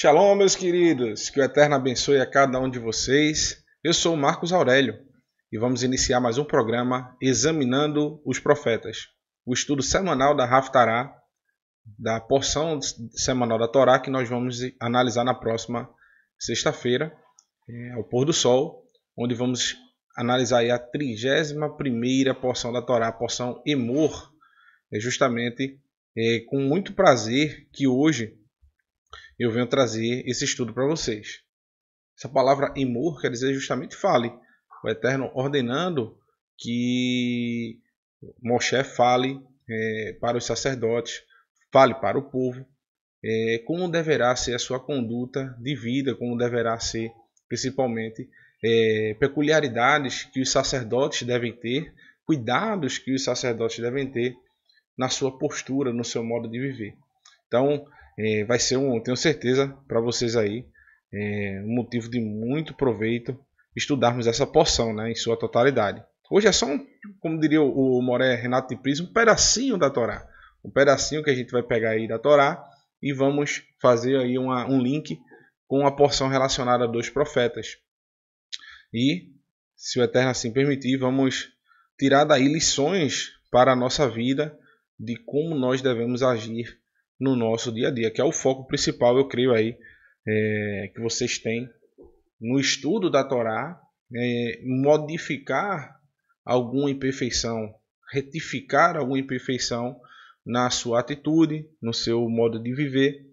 Shalom, meus queridos, que o Eterno abençoe a cada um de vocês. Eu sou o Marcos Aurélio e vamos iniciar mais um programa Examinando os Profetas, o estudo semanal da Haftarah, da porção semanal da Torá que nós vamos analisar na próxima sexta-feira, ao pôr do sol, onde vamos analisar aí a 31ª porção da Torá, a porção Emor. É justamente com muito prazer que hoje eu venho trazer esse estudo para vocês. Essa palavra Emor quer dizer justamente fale. O Eterno ordenando que Moshe fale para os sacerdotes, fale para o povo, como deverá ser a sua conduta de vida, como deverá ser principalmente peculiaridades que os sacerdotes devem ter, cuidados que os sacerdotes devem ter na sua postura, no seu modo de viver. Então, vai ser tenho certeza para vocês aí, um motivo de muito proveito estudarmos essa porção, né, em sua totalidade. Hoje é só, como diria o Moré Renato de Pris, um pedacinho da Torá. Um pedacinho que a gente vai pegar aí da Torá e vamos fazer aí um link com a porção relacionada a dois profetas. E, se o Eterno assim permitir, vamos tirar daí lições para a nossa vida de como nós devemos agir no nosso dia a dia, que é o foco principal, eu creio aí, que vocês têm no estudo da Torá, modificar alguma imperfeição, retificar alguma imperfeição na sua atitude, no seu modo de viver,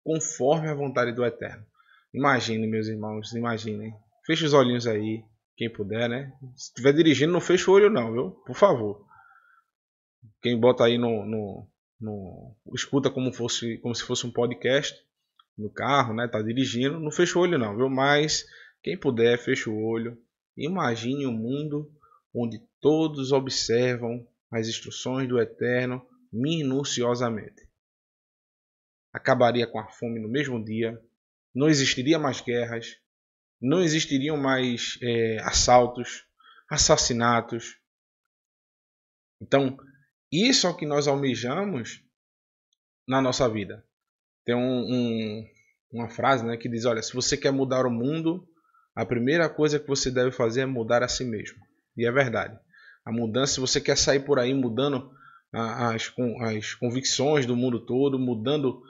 conforme a vontade do Eterno. Imaginem, meus irmãos, imaginem. Feche os olhinhos aí, quem puder, né? Se estiver dirigindo, não feche o olho não, viu? Por favor. Quem bota aí escuta como se fosse um podcast no carro, né? Tá dirigindo, não fecha o olho não, viu? Mas quem puder, fecha o olho. Imagine um mundo onde todos observam as instruções do Eterno minuciosamente. Acabaria com a fome no mesmo dia, não existiria mais guerras, não existiriam mais assaltos, assassinatos. Então, isso é o que nós almejamos na nossa vida. Tem uma frase, né, que diz, olha, se você quer mudar o mundo, a primeira coisa que você deve fazer é mudar a si mesmo. E é verdade. A mudança, se você quer sair por aí mudando as convicções do mundo todo, mudando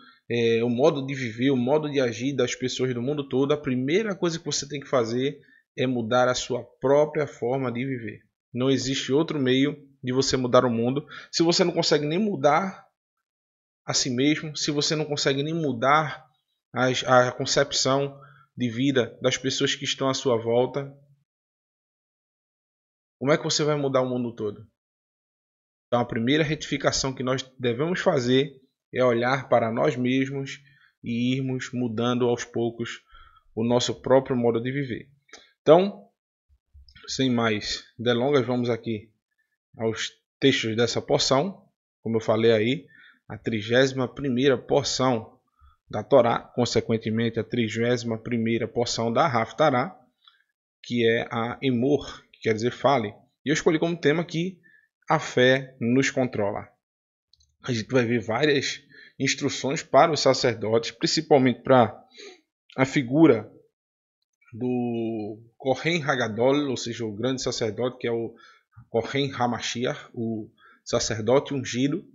o modo de viver, o modo de agir das pessoas do mundo todo, a primeira coisa que você tem que fazer é mudar a sua própria forma de viver. Não existe outro meio de você mudar o mundo. Se você não consegue nem mudar a si mesmo, se você não consegue nem mudar a concepção de vida das pessoas que estão à sua volta, como é que você vai mudar o mundo todo? Então a primeira retificação que nós devemos fazer é olhar para nós mesmos e irmos mudando aos poucos o nosso próprio modo de viver. Então, sem mais delongas, vamos aqui aos textos dessa porção, como eu falei aí, a 31ª porção da Torá, consequentemente a 31ª porção da Haftarah, que é a Emor, que quer dizer fale. E eu escolhi como tema aqui a fé nos controla. A gente vai ver várias instruções para os sacerdotes, principalmente para a figura do Kohen Hagadol, ou seja, o grande sacerdote, que é o Kohen HaMashiach, o sacerdote ungido,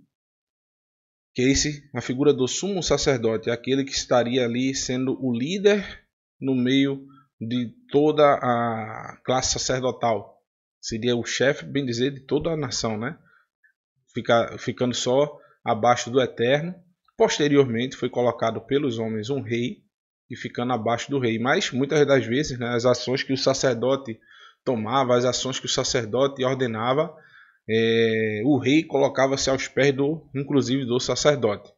que é a figura do sumo sacerdote, aquele que estaria ali sendo o líder no meio de toda a classe sacerdotal. Seria o chefe, bem dizer, de toda a nação, né? Ficando só abaixo do Eterno. Posteriormente foi colocado pelos homens um rei e ficando abaixo do rei. Mas muitas das vezes, né, as ações que o sacerdote tomava, as ações que o sacerdote ordenava, o rei colocava-se aos pés inclusive do sacerdote.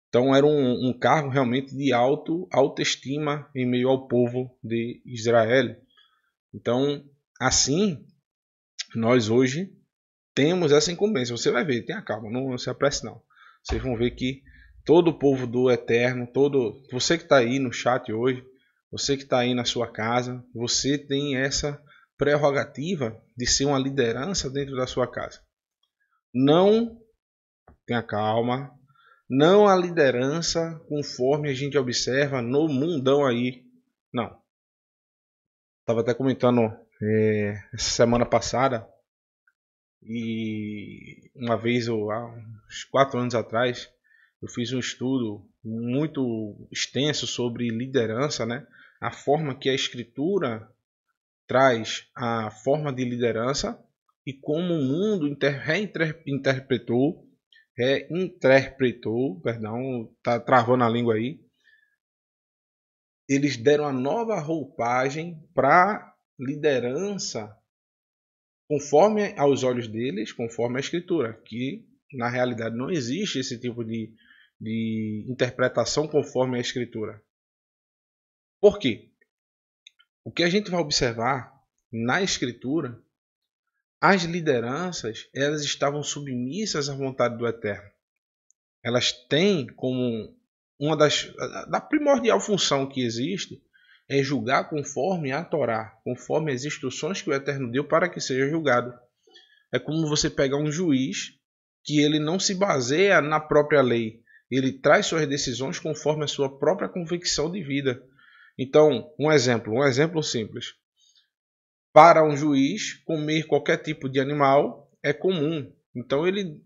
Então era um cargo realmente de autoestima em meio ao povo de Israel. Então, assim, nós hoje temos essa incumbência. Você vai ver, tenha calma, não se apresse não. Vocês vão ver que todo o povo do Eterno, você que está aí no chat hoje, você que está aí na sua casa, você tem essa prerrogativa de ser uma liderança dentro da sua casa. Não, tenha calma, não a liderança conforme a gente observa no mundão aí. Não. Estava até comentando essa semana passada, e uma vez, há uns 4 anos atrás, eu fiz um estudo muito extenso sobre liderança, né? A forma que a escritura traz a forma de liderança e como o mundo reinterpretou, perdão, tá travando a língua aí. Eles deram a nova roupagem para liderança conforme aos olhos deles, conforme a escritura, que na realidade não existe esse tipo de interpretação conforme a escritura. Por quê? O que a gente vai observar na escritura, as lideranças, elas estavam submissas à vontade do Eterno. Elas têm como uma da primordial função que existe é julgar conforme a Torá, conforme as instruções que o Eterno deu para que seja julgado. É como você pegar um juiz que ele não se baseia na própria lei, ele traz suas decisões conforme a sua própria convicção de vida. Então, um exemplo simples. Para um juiz, comer qualquer tipo de animal é comum. Então ele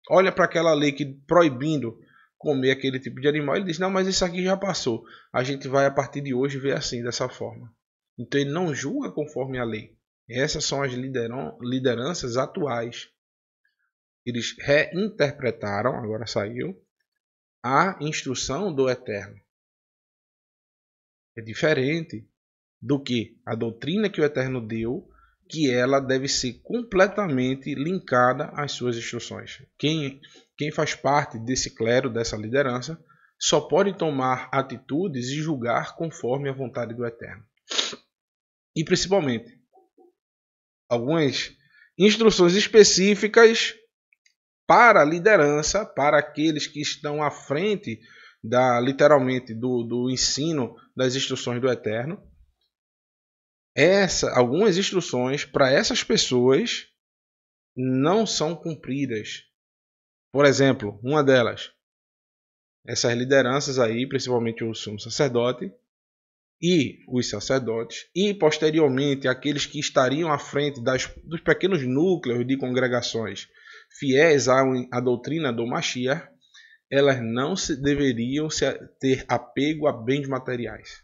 olha para aquela lei que proibindo comer aquele tipo de animal, ele diz: não, mas isso aqui já passou. A gente vai a partir de hoje ver assim, dessa forma. Então ele não julga conforme a lei. Essas são as lideranças atuais. Eles reinterpretaram, agora saiu, a instrução do Eterno. É diferente do que a doutrina que o Eterno deu, que ela deve ser completamente linkada às suas instruções. Quem faz parte desse clero, dessa liderança, só pode tomar atitudes e julgar conforme a vontade do Eterno. E principalmente, algumas instruções específicas para a liderança, para aqueles que estão à frente literalmente do ensino das instruções do Eterno. Algumas instruções para essas pessoas não são cumpridas. Por exemplo, uma delas, essas lideranças aí, principalmente o sumo sacerdote e os sacerdotes, e posteriormente aqueles que estariam à frente dos pequenos núcleos de congregações fiéis à doutrina do Mashiach, elas não deveriam ter apego a bens materiais.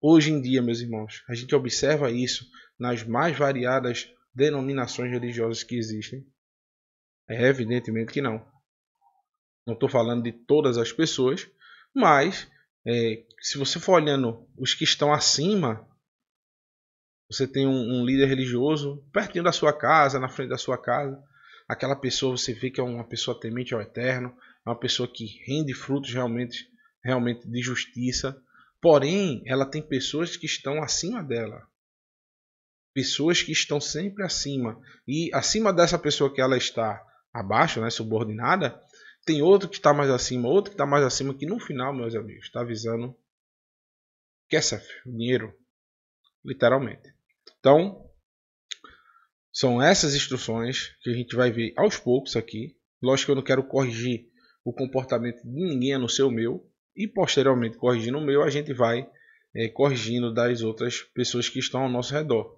Hoje em dia, meus irmãos, a gente observa isso nas mais variadas denominações religiosas que existem. É evidentemente que não. Não estou falando de todas as pessoas, mas se você for olhando os que estão acima, você tem um líder religioso pertinho da sua casa, na frente da sua casa. Aquela pessoa você vê que é uma pessoa temente ao Eterno, é uma pessoa que rende frutos realmente de justiça. Porém, ela tem pessoas que estão acima dela. Pessoas que estão sempre acima. E acima dessa pessoa que ela está abaixo, né, subordinada, tem outro que está mais acima, outro que está mais acima, que no final, meus amigos, está visando Kessef, dinheiro. Literalmente. Então, são essas instruções que a gente vai ver aos poucos aqui. Lógico que eu não quero corrigir o comportamento de ninguém a não ser o meu. E posteriormente, corrigindo o meu, a gente vai corrigindo das outras pessoas que estão ao nosso redor.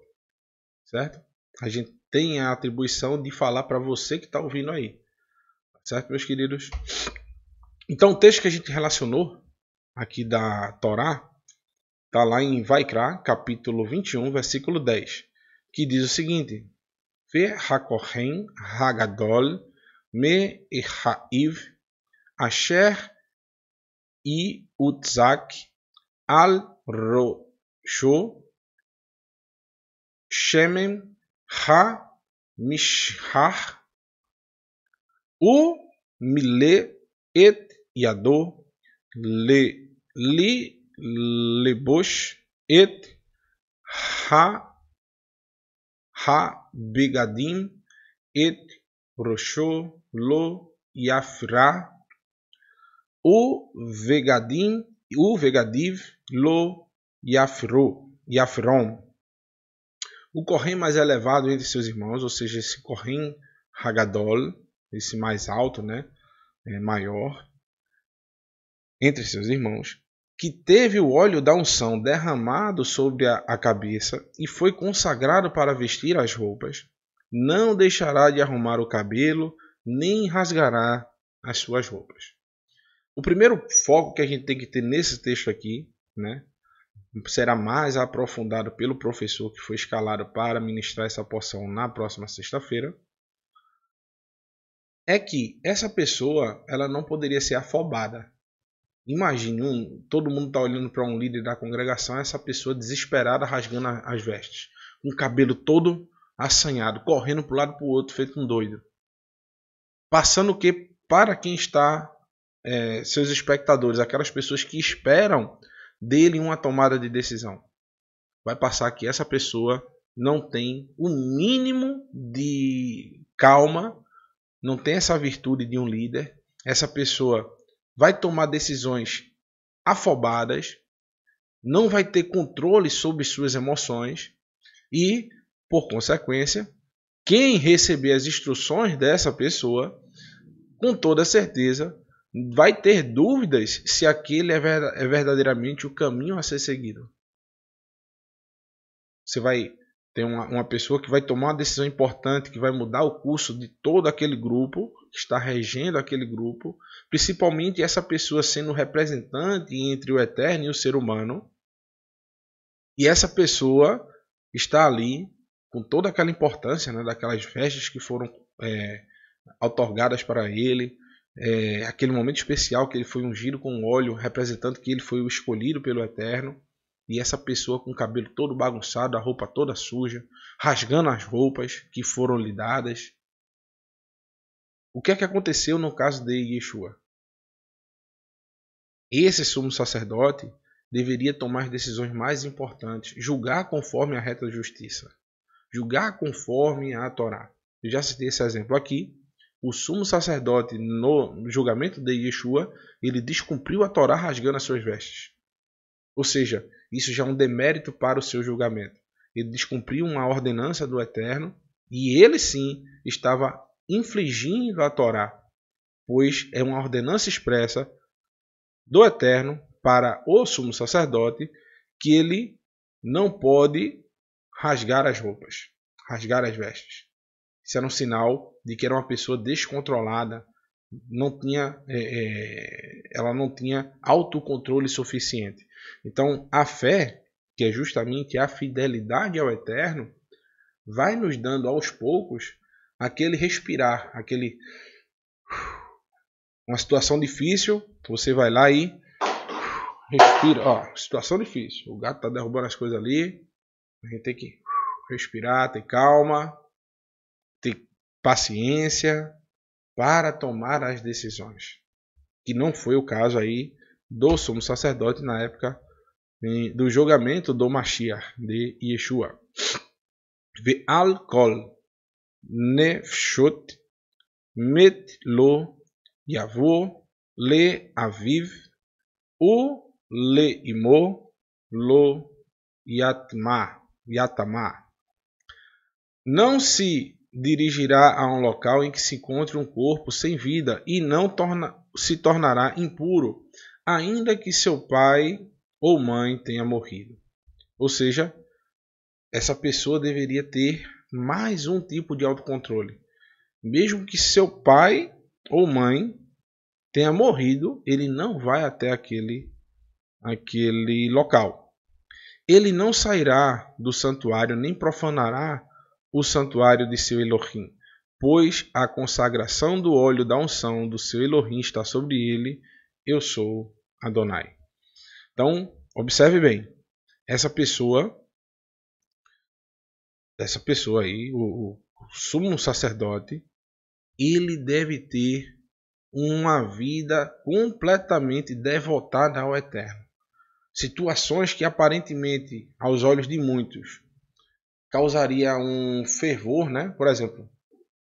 Certo? A gente tem a atribuição de falar para você que está ouvindo aí. Certo, meus queridos? Então, o texto que a gente relacionou aqui da Torá está lá em Vaikra, capítulo 21, versículo 10, que diz o seguinte: Ve hakohen hagadol me ehaiv asher e utzak al rosho shemen ha mishhar u mile et yado li lebosh et ha begadim et rosho lo yafra o vegadiv lo yafron. O Kohen mais elevado entre seus irmãos, ou seja, esse Kohen Hagadol, esse mais alto, né? maior entre seus irmãos, que teve o óleo da unção derramado sobre a cabeça e foi consagrado para vestir as roupas, não deixará de arrumar o cabelo, nem rasgará as suas roupas. O primeiro foco que a gente tem que ter nesse texto aqui, né, será mais aprofundado pelo professor que foi escalado para ministrar essa porção na próxima sexta-feira, é que essa pessoa ela não poderia ser afobada. Imagine, todo mundo está olhando para um líder da congregação, essa pessoa desesperada rasgando as vestes, com o cabelo todo assanhado, correndo para um lado para o outro, feito um doido. Passando o que para quem está, seus espectadores, aquelas pessoas que esperam dele uma tomada de decisão. Vai passar que essa pessoa não tem o mínimo de calma, não tem essa virtude de um líder. Essa pessoa vai tomar decisões afobadas, não vai ter controle sobre suas emoções e, por consequência, quem receber as instruções dessa pessoa, com toda certeza, vai ter dúvidas se aquele é verdadeiramente o caminho a ser seguido. Você vai ter uma pessoa que vai tomar uma decisão importante, que vai mudar o curso de todo aquele grupo, que está regendo aquele grupo, principalmente essa pessoa sendo representante entre o eterno e o ser humano. E essa pessoa está ali com toda aquela importância, né, daquelas vestes que foram outorgadas para ele, aquele momento especial que ele foi ungido com óleo, representando que ele foi o escolhido pelo eterno. E essa pessoa com o cabelo todo bagunçado, a roupa toda suja, rasgando as roupas que foram lhe dadas. O que é que aconteceu no caso de Yeshua? Esse sumo sacerdote deveria tomar as decisões mais importantes, julgar conforme a reta justiça, julgar conforme a Torá. Eu já citei esse exemplo aqui. O sumo sacerdote no julgamento de Yeshua, ele descumpriu a Torá rasgando as suas vestes. Ou seja, isso já é um demérito para o seu julgamento. Ele descumpriu uma ordenança do Eterno e ele sim estava infligindo a Torá, pois é uma ordenança expressa do Eterno para o sumo sacerdote que ele não pode rasgar as roupas, rasgar as vestes. Isso era um sinal de que era uma pessoa descontrolada, ela não tinha autocontrole suficiente. Então, a fé, que é justamente a fidelidade ao Eterno, vai nos dando aos poucos aquele respirar, uma situação difícil, você vai lá e respira. Situação difícil, o gato está derrubando as coisas ali, a gente tem que respirar, ter calma, ter paciência para tomar as decisões, que não foi o caso aí do sumo sacerdote na época do julgamento do Mashiach, de Yeshua. Ve'al kol nefshot met lo yavo le aviv u le imo lo yatama. Não se dirigirá a um local em que se encontre um corpo sem vida e não se tornará impuro, ainda que seu pai ou mãe tenha morrido. Ou seja, essa pessoa deveria ter mais um tipo de autocontrole. Mesmo que seu pai ou mãe tenha morrido, ele não vai até aquele local. Ele não sairá do santuário nem profanará o santuário de seu Elohim, pois a consagração do óleo da unção do seu Elohim está sobre ele. Eu sou Adonai. Então, observe bem, essa pessoa aí, o sumo sacerdote, ele deve ter uma vida completamente devotada ao Eterno. Situações que aparentemente, aos olhos de muitos, causaria um fervor, né? Por exemplo,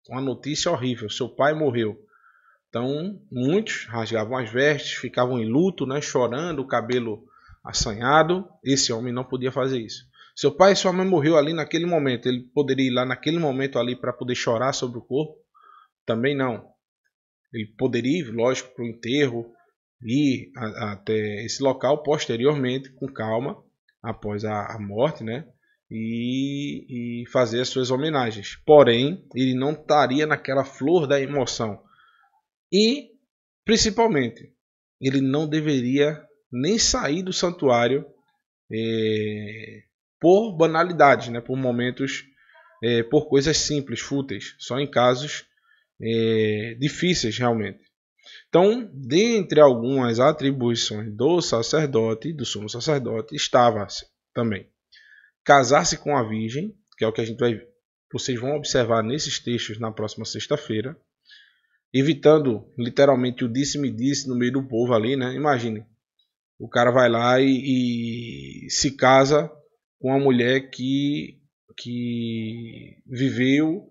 uma notícia horrível, seu pai morreu. Então, muitos rasgavam as vestes, ficavam em luto, né? Chorando, o cabelo assanhado. Esse homem não podia fazer isso. Seu pai e sua mãe morreu ali naquele momento. Ele poderia ir lá naquele momento ali para poder chorar sobre o corpo? Também não. Ele poderia ir, lógico, para o enterro, ir até esse local posteriormente, com calma, após a morte, né? E fazer as suas homenagens. Porém, ele não estaria naquela flor da emoção. E, principalmente, ele não deveria nem sair do santuário por banalidades, né? Por momentos, por coisas simples, fúteis, só em casos difíceis realmente. Então, dentre algumas atribuições do sacerdote, do sumo sacerdote, estava também casar-se com a virgem, que é o que vocês vão observar nesses textos na próxima sexta-feira, evitando literalmente o disse-me-disse no meio do povo ali, né? Imagine, o cara vai lá e se casa com uma mulher que viveu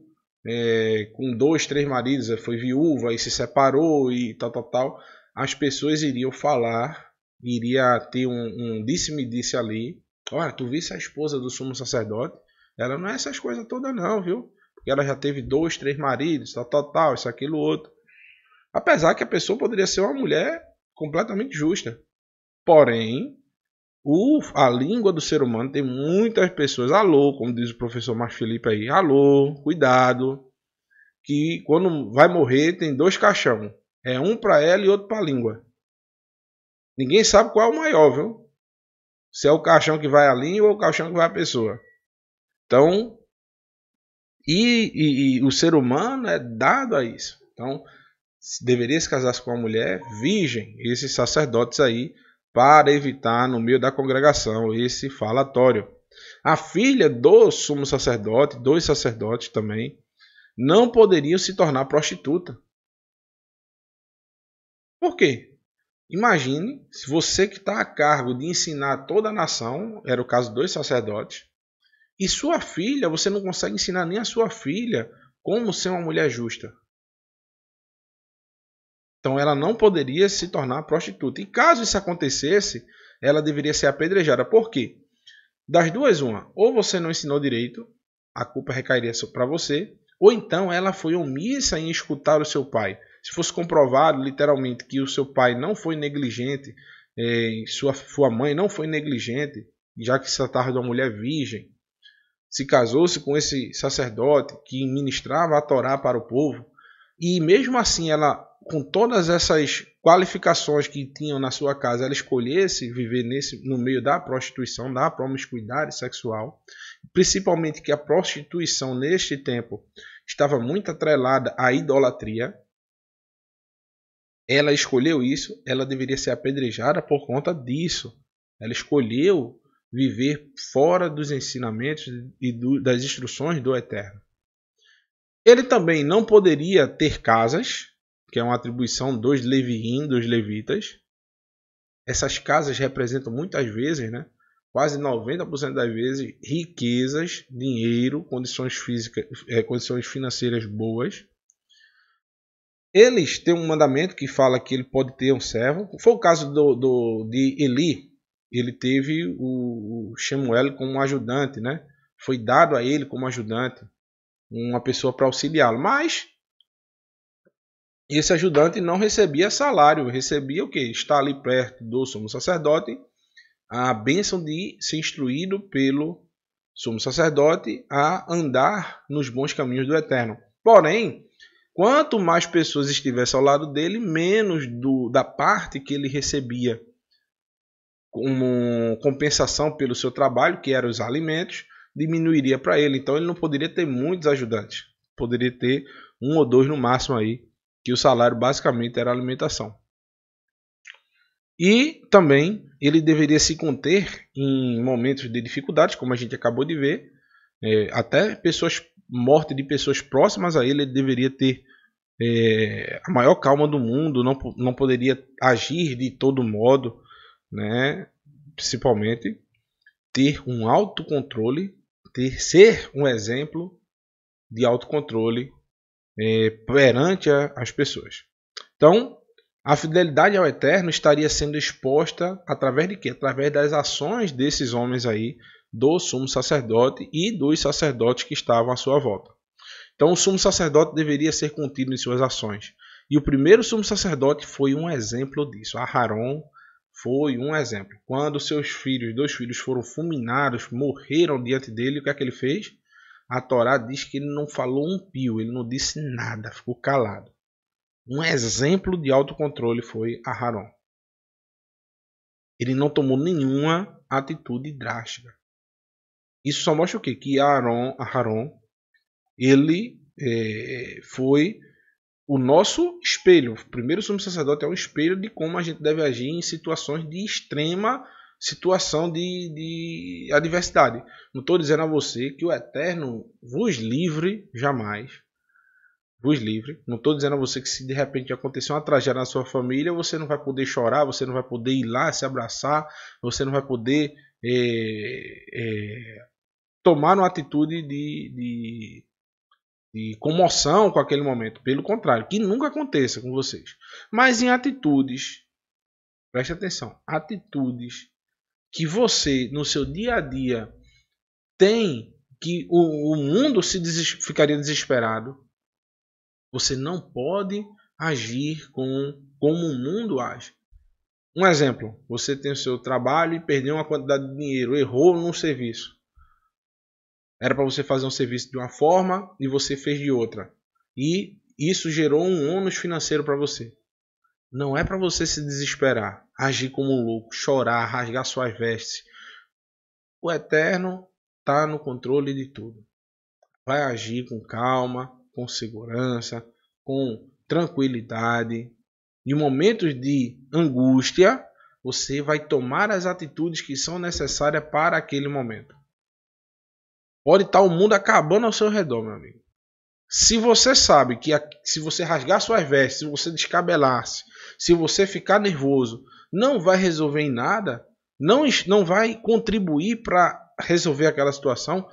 com 2, 3 maridos, foi viúva e se separou e tal. As pessoas iriam falar, iria ter um disse-me-disse ali. Olha, tu visse a esposa do sumo sacerdote? Ela não é essas coisas todas não, viu? Porque ela já teve 2, 3 maridos, tal, isso, aquilo, outro. Apesar que a pessoa poderia ser uma mulher completamente justa. Porém, a língua do ser humano tem muitas pessoas. Alô, como diz o professor Marcos Felipe aí. Alô, cuidado. Que quando vai morrer tem 2 caixão. É um para ela e outro para a língua. Ninguém sabe qual é o maior, viu? Se é o caixão que vai à língua ou o caixão que vai à pessoa. Então, e o ser humano é dado a isso. Então, deveria se casar com uma mulher virgem, esses sacerdotes aí, para evitar no meio da congregação esse falatório. A filha do sumo sacerdote, dos sacerdotes também, não poderiam se tornar prostituta. Por quê? Imagine se você que está a cargo de ensinar toda a nação, era o caso dos sacerdotes, e sua filha, você não consegue ensinar nem a sua filha como ser uma mulher justa. Então ela não poderia se tornar prostituta. E caso isso acontecesse, ela deveria ser apedrejada. Por quê? Das duas, uma. Ou você não ensinou direito, a culpa recairia para você, ou então ela foi omissa em escutar o seu pai. Se fosse comprovado literalmente que o seu pai não foi negligente, sua mãe não foi negligente, já que se tratava de uma mulher virgem, se casou-se com esse sacerdote que ministrava a Torá para o povo, e mesmo assim ela, com todas essas qualificações que tinham na sua casa, ela escolhesse viver no meio da prostituição, da promiscuidade sexual, principalmente que a prostituição neste tempo estava muito atrelada à idolatria. Ela escolheu isso, ela deveria ser apedrejada por conta disso. Ela escolheu viver fora dos ensinamentos e das instruções do Eterno. Ele também não poderia ter casas, que é uma atribuição dos leviim, dos levitas. Essas casas representam muitas vezes, né, quase 90% das vezes, riquezas, dinheiro, condições financeiras boas. Eles têm um mandamento que fala que ele pode ter um servo. Foi o caso de Eli. Ele teve o Shemuel como ajudante, né? Foi dado a ele como ajudante uma pessoa para auxiliá-lo. Mas esse ajudante não recebia salário. Recebia o quê? Estar ali perto do sumo sacerdote, a bênção de ser instruído pelo sumo sacerdote a andar nos bons caminhos do Eterno. Porém, quanto mais pessoas estivessem ao lado dele, menos da parte que ele recebia como compensação pelo seu trabalho, que eram os alimentos, diminuiria para ele. Então ele não poderia ter muitos ajudantes. Poderia ter 1 ou 2 no máximo aí, que o salário basicamente era alimentação. E também ele deveria se conter em momentos de dificuldades, como a gente acabou de ver. Até morte de pessoas próximas a ele deveria ter a maior calma do mundo, não poderia agir de todo modo, né? Principalmente ter um autocontrole, ser um exemplo de autocontrole perante as pessoas. Então, a fidelidade ao Eterno estaria sendo exposta através de quê? Através das ações desses homens aí, do sumo sacerdote e dos sacerdotes que estavam à sua volta. Então o sumo sacerdote deveria ser contido em suas ações. E o primeiro sumo sacerdote foi um exemplo disso. Aharon foi um exemplo. Quando seus filhos, 2 filhos foram fulminados, morreram diante dele, o que é que ele fez? A Torá diz que ele não falou um pio, ele não disse nada, ficou calado. Um exemplo de autocontrole foi Aharon. Ele não tomou nenhuma atitude drástica. Isso só mostra o quê? Que Aharon ele foi o nosso espelho. O primeiro sumo sacerdote é um espelho de como a gente deve agir em situações de extrema situação de adversidade. Não estou dizendo a você que o Eterno vos livre jamais. Vos livre. Não estou dizendo a você que se de repente acontecer uma tragédia na sua família, você não vai poder chorar, você não vai poder ir lá se abraçar, você não vai poder tomar uma atitude de comoção com aquele momento. Pelo contrário, que nunca aconteça com vocês. Mas em atitudes, preste atenção, atitudes que você no seu dia a dia tem, que o mundo ficaria desesperado, você não pode agir como o mundo age. Um exemplo, você tem o seu trabalho e perdeu uma quantidade de dinheiro, errou num serviço. Era para você fazer um serviço de uma forma e você fez de outra. E isso gerou um ônus financeiro para você. Não é para você se desesperar, agir como um louco, chorar, rasgar suas vestes. O Eterno está no controle de tudo. Vai agir com calma, com segurança, com tranquilidade. Em momentos de angústia, você vai tomar as atitudes que são necessárias para aquele momento. Pode estar o mundo acabando ao seu redor, meu amigo. Se você sabe que se você rasgar suas vestes, se você descabelar-se, se você ficar nervoso, não vai resolver em nada, não vai contribuir para resolver aquela situação,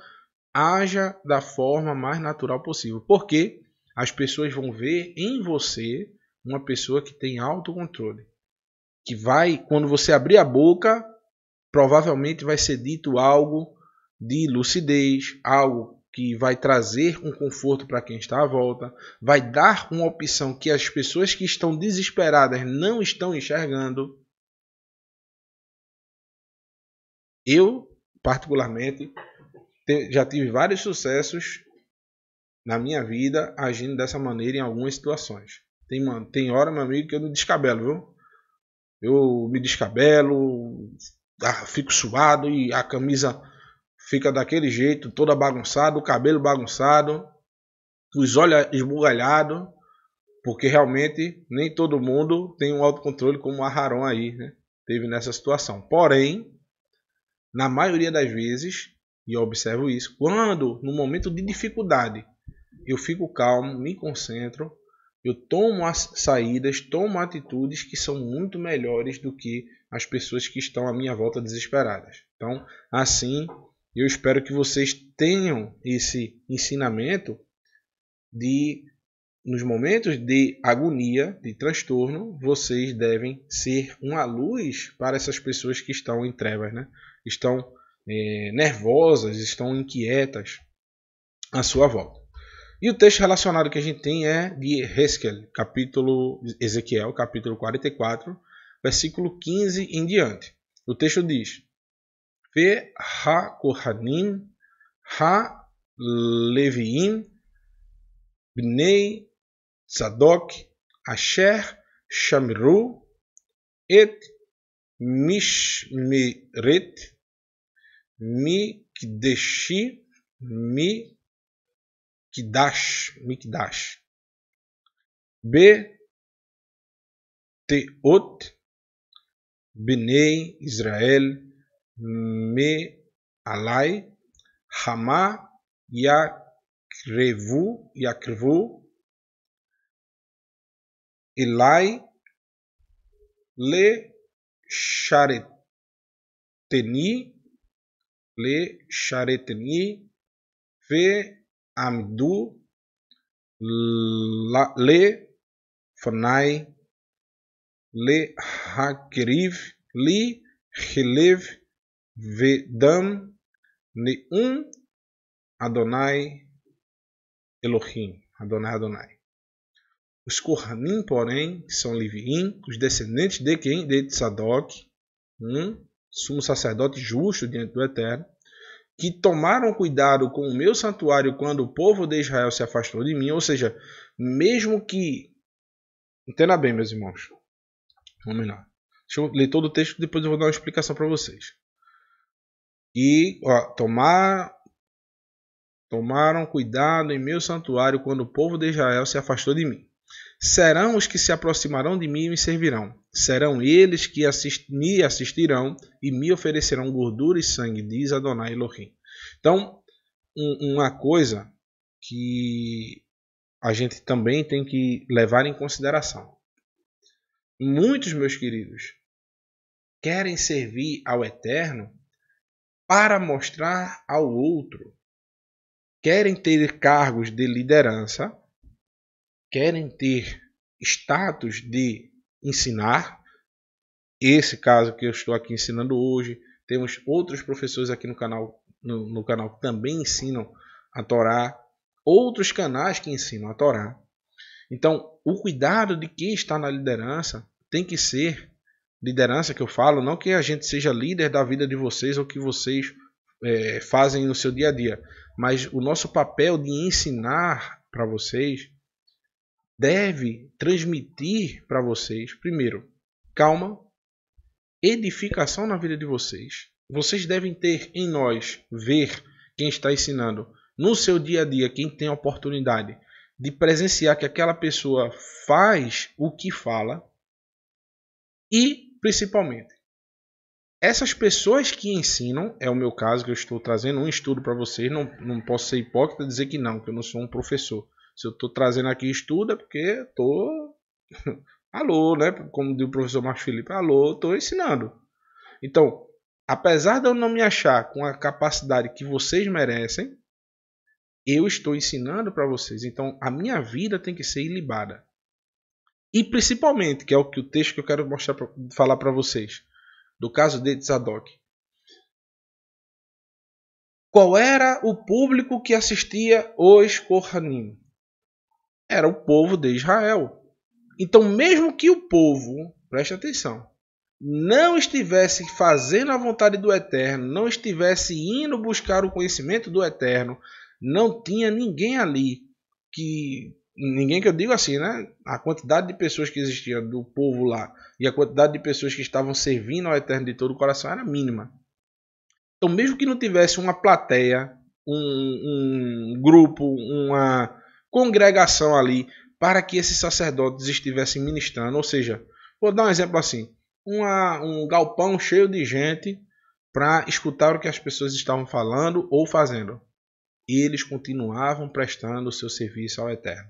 haja da forma mais natural possível. Porque as pessoas vão ver em você uma pessoa que tem autocontrole. Que vai, quando você abrir a boca, provavelmente vai ser dito algo de lucidez, algo que vai trazer um conforto para quem está à volta, vai dar uma opção que as pessoas que estão desesperadas não estão enxergando. Eu, particularmente, já tive vários sucessos na minha vida agindo dessa maneira em algumas situações. Tem hora, meu amigo, que eu não descabelo, viu? Eu me descabelo, fico suado e a camisa fica daquele jeito, toda bagunçada, o cabelo bagunçado, os olhos esbugalhados, porque realmente nem todo mundo tem um autocontrole como o Aharon aí, né? Teve nessa situação. Porém, na maioria das vezes, e eu observo isso, quando no momento de dificuldade eu fico calmo, me concentro, eu tomo as saídas, tomo atitudes que são muito melhores do que as pessoas que estão à minha volta desesperadas. Então, assim, eu espero que vocês tenham esse ensinamento de, nos momentos de agonia, de transtorno, vocês devem ser uma luz para essas pessoas que estão em trevas, né? Estão nervosas, estão inquietas à sua volta. E o texto relacionado que a gente tem é de Ezequiel, capítulo 44, versículo 15 em diante. O texto diz: Ve ha-kohanim ha-leviim bnei tzadok asher shamiru et mishmeret mikdeshi Mikdash Beteot Bnei Israel Me Alai Hama Yakrevu Elai Le Shareteni Ve Amdu Le Fanai Le Hakeriv Li Hilev Vedam Neum Adonai Elohim. Adonai. Os Kohanim, porém, que são Leviim, os descendentes de quem? De Tzadok, sumo sacerdote justo diante do Eterno, que tomaram cuidado com o meu santuário quando o povo de Israel se afastou de mim. Ou seja, mesmo que... Entenda bem, meus irmãos. Vamos lá. Deixa eu ler todo o texto, depois eu vou dar uma explicação para vocês. E tomaram cuidado em meu santuário quando o povo de Israel se afastou de mim. Serão os que se aproximarão de mim e me servirão. Serão eles que me assistirão e me oferecerão gordura e sangue, diz Adonai Elohim. Então, uma coisa que a gente também tem que levar em consideração. Muitos, meus queridos, querem servir ao Eterno para mostrar ao outro. Querem ter cargos de liderança, querem ter status de ensinar. Esse caso que eu estou aqui ensinando hoje. Temos outros professores aqui no canal que também ensinam a Torá. Outros canais que ensinam a Torá. Então, o cuidado de quem está na liderança tem que ser liderança que eu falo, não que a gente seja líder da vida de vocês ou que vocês fazem no seu dia a dia, mas o nosso papel de ensinar para vocês deve transmitir para vocês, primeiro, calma, edificação na vida de vocês. Vocês devem ter em nós, ver quem está ensinando no seu dia a dia, quem tem a oportunidade de presenciar que aquela pessoa faz o que fala e, principalmente, essas pessoas que ensinam, é o meu caso que eu estou trazendo um estudo para vocês, não posso ser hipócrita e dizer que eu não sou um professor. Se eu estou trazendo aqui estudo é porque estou... alô, né? Como diz o professor Marcos Felipe, alô, estou ensinando. Então, apesar de eu não me achar com a capacidade que vocês merecem, eu estou ensinando para vocês. Então, a minha vida tem que ser ilibada. E principalmente, que é o texto que eu quero falar para vocês, do caso de Tzadok. Qual era o público que assistia os Kohanim? Era o povo de Israel. Então, mesmo que o povo, preste atenção, não estivesse fazendo a vontade do Eterno, não estivesse indo buscar o conhecimento do Eterno, não tinha ninguém ali ninguém que eu digo assim, né? A quantidade de pessoas que existia do povo lá e a quantidade de pessoas que estavam servindo ao Eterno de todo o coração era mínima. Então, mesmo que não tivesse uma plateia, um grupo, uma congregação ali para que esses sacerdotes estivessem ministrando, ou seja, vou dar um exemplo assim, um galpão cheio de gente para escutar o que as pessoas estavam falando ou fazendo. E eles continuavam prestando o seu serviço ao Eterno.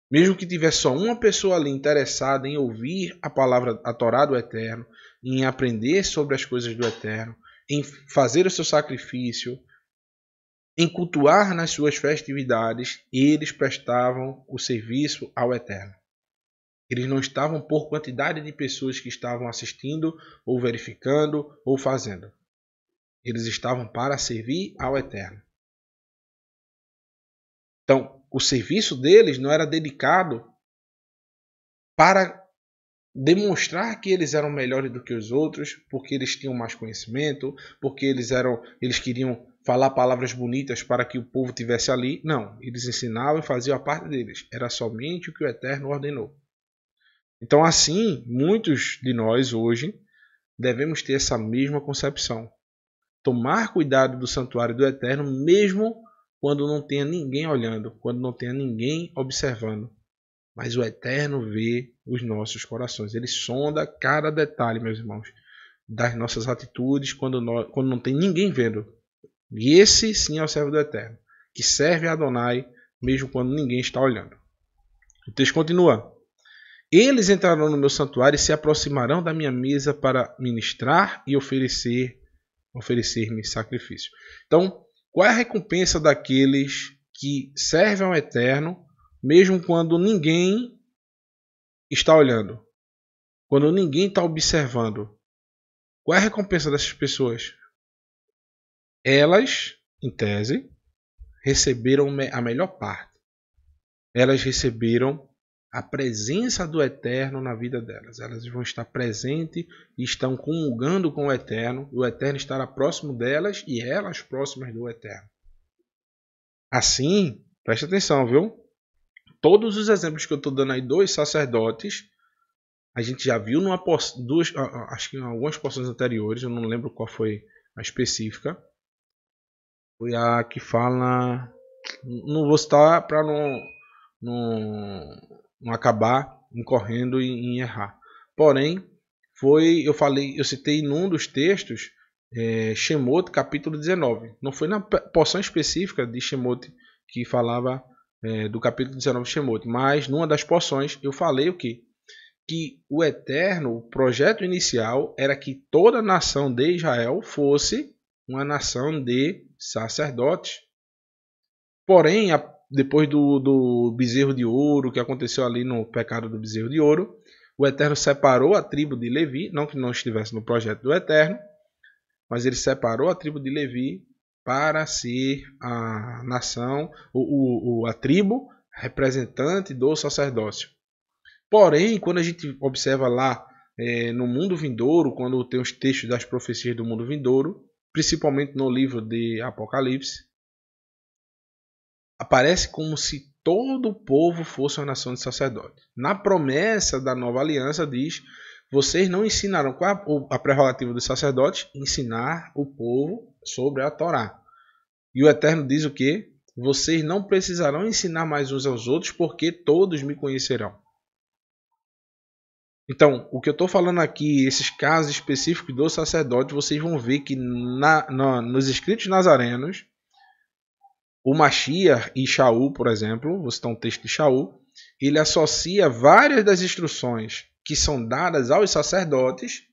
Mesmo que tivesse só uma pessoa ali interessada em ouvir a palavra, a Torá do Eterno, em aprender sobre as coisas do Eterno, em fazer o seu sacrifício, em cultuar nas suas festividades, eles prestavam o serviço ao Eterno. Eles não estavam por quantidade de pessoas que estavam assistindo, ou verificando, ou fazendo. Eles estavam para servir ao Eterno. Então, o serviço deles não era dedicado para demonstrar que eles eram melhores do que os outros, porque eles tinham mais conhecimento, porque eles queriam falar palavras bonitas para que o povo tivesse ali. Não, eles ensinavam e faziam a parte deles. Era somente o que o Eterno ordenou. Então, assim, muitos de nós hoje devemos ter essa mesma concepção. Tomar cuidado do santuário do Eterno, mesmo quando não tenha ninguém olhando, quando não tenha ninguém observando. Mas o Eterno vê os nossos corações. Ele sonda cada detalhe, meus irmãos, das nossas atitudes quando não tem ninguém vendo. E esse sim é o servo do Eterno, que serve a Adonai mesmo quando ninguém está olhando. O texto continua. Eles entrarão no meu santuário e se aproximarão da minha mesa para ministrar e oferecer-me sacrifício. Então, qual é a recompensa daqueles que servem ao Eterno, mesmo quando ninguém está olhando? Quando ninguém está observando? Qual é a recompensa dessas pessoas? Elas, em tese, receberam a melhor parte. elas receberam a presença do Eterno na vida delas. Elas vão estar presentes e estão comungando com o Eterno estará próximo delas e elas próximas do Eterno. Assim, preste atenção, viu? Todos os exemplos que eu estou dando aí dos sacerdotes, a gente já viu acho que em algumas porções anteriores, eu não lembro qual foi a específica. Foi a que fala... Não vou citar para não acabar incorrendo em errar. Porém, eu citei num dos textos, Shemot, capítulo 19. Não foi na porção específica de Shemot que falava do capítulo 19 de Shemot, mas numa das porções eu falei o quê? Que o Eterno, o projeto inicial, era que toda a nação de Israel fosse uma nação de sacerdotes. Porém, depois do bezerro de ouro, que aconteceu ali no pecado do bezerro de ouro, o Eterno separou a tribo de Levi, não que não estivesse no projeto do Eterno, mas ele separou a tribo de Levi para ser a nação, a tribo representante do sacerdócio. Porém, quando a gente observa lá no mundo vindouro, quando tem os textos das profecias do mundo vindouro, principalmente no livro de Apocalipse, aparece como se todo o povo fosse uma nação de sacerdotes. Na promessa da nova aliança diz: vocês não ensinarão, qual a prerrogativa dos sacerdotes? Ensinar o povo sobre a Torá. E o Eterno diz o quê? Vocês não precisarão ensinar mais uns aos outros, porque todos me conhecerão. Então, o que eu estou falando aqui, esses casos específicos do sacerdote, vocês vão ver que nos escritos nazarenos, o Mashiach e Shaul, por exemplo, vou citar um texto de Shaul, ele associa várias das instruções que são dadas aos sacerdotes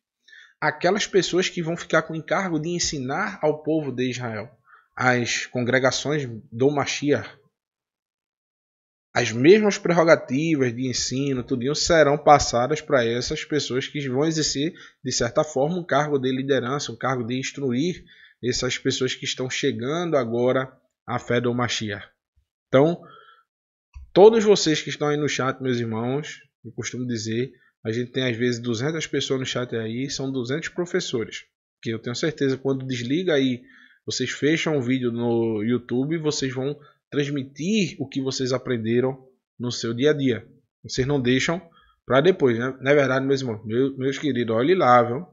àquelas pessoas que vão ficar com o encargo de ensinar ao povo de Israel, as congregações do Mashiach. As mesmas prerrogativas de ensino, tudo serão passadas para essas pessoas que vão exercer, de certa forma, um cargo de liderança, um cargo de instruir essas pessoas que estão chegando agora à fé do Mashiach. Então, todos vocês que estão aí no chat, meus irmãos, eu costumo dizer, a gente tem às vezes 200 pessoas no chat aí, são 200 professores. Que eu tenho certeza, quando desliga aí, vocês fecham o vídeo no YouTube, vocês vão transmitir o que vocês aprenderam no seu dia a dia. Vocês não deixam para depois, né? Não é verdade, meus irmãos? Meus queridos, olhe lá, viu?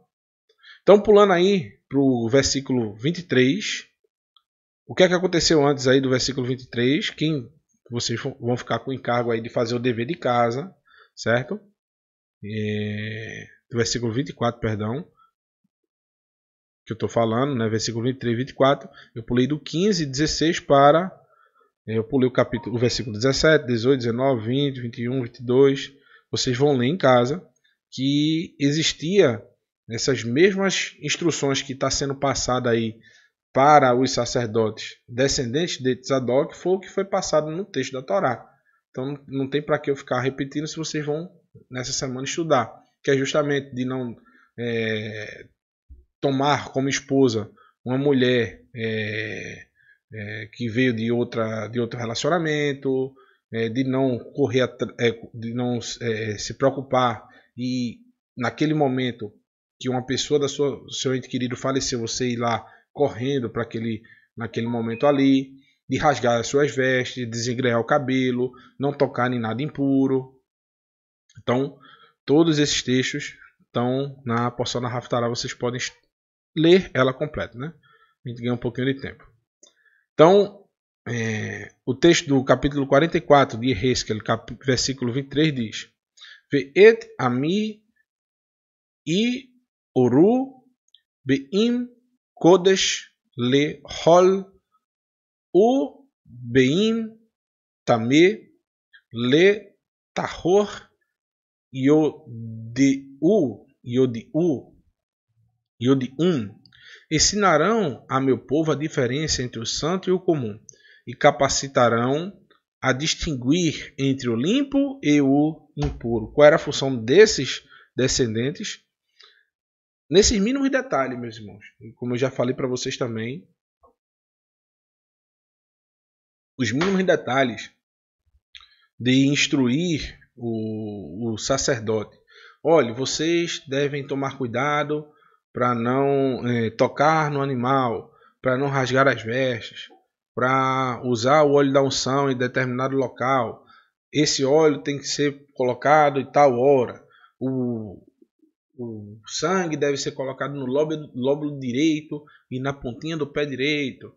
Então, pulando aí para o versículo 23. O que é que aconteceu antes aí do versículo 23? Vocês vão ficar com o encargo aí de fazer o dever de casa, certo? Do versículo 24, perdão. Que eu estou falando, né? Versículo 23 e 24. Eu pulei do 15 e 16 para... Eu pulei o versículo 17, 18, 19, 20, 21, 22. Vocês vão ler em casa que existia essas mesmas instruções que está sendo passada aí para os sacerdotes descendentes de Tzadok, foi o que foi passado no texto da Torá. Então não tem para que eu ficar repetindo se vocês vão nessa semana estudar, que é justamente de não tomar como esposa uma mulher que veio de outro relacionamento, de não correr, de não se preocupar e naquele momento que uma pessoa do seu ente querido faleceu, você ir lá correndo para naquele momento ali, de rasgar as suas vestes, desengrear o cabelo, não tocar em nada impuro. Então, todos esses textos estão na porção da Haftarah, vocês podem ler ela completa, né? A gente ganha um pouquinho de tempo. Então, o texto do capítulo 44 de Hezkel, versículo 23 diz: Ve'et ami i oru be'im kodesh le hol u be'im tame le tahor yodium. Ensinarão a meu povo a diferença entre o santo e o comum, e capacitarão a distinguir entre o limpo e o impuro. Qual era a função desses descendentes? Nesses mínimos detalhes, meus irmãos, e como eu já falei para vocês também, os mínimos detalhes de instruir o sacerdote. Olha, vocês devem tomar cuidado para não tocar no animal, para não rasgar as vestes, para usar o óleo da unção em determinado local. Esse óleo tem que ser colocado em tal hora. O sangue deve ser colocado no lóbulo direito e na pontinha do pé direito.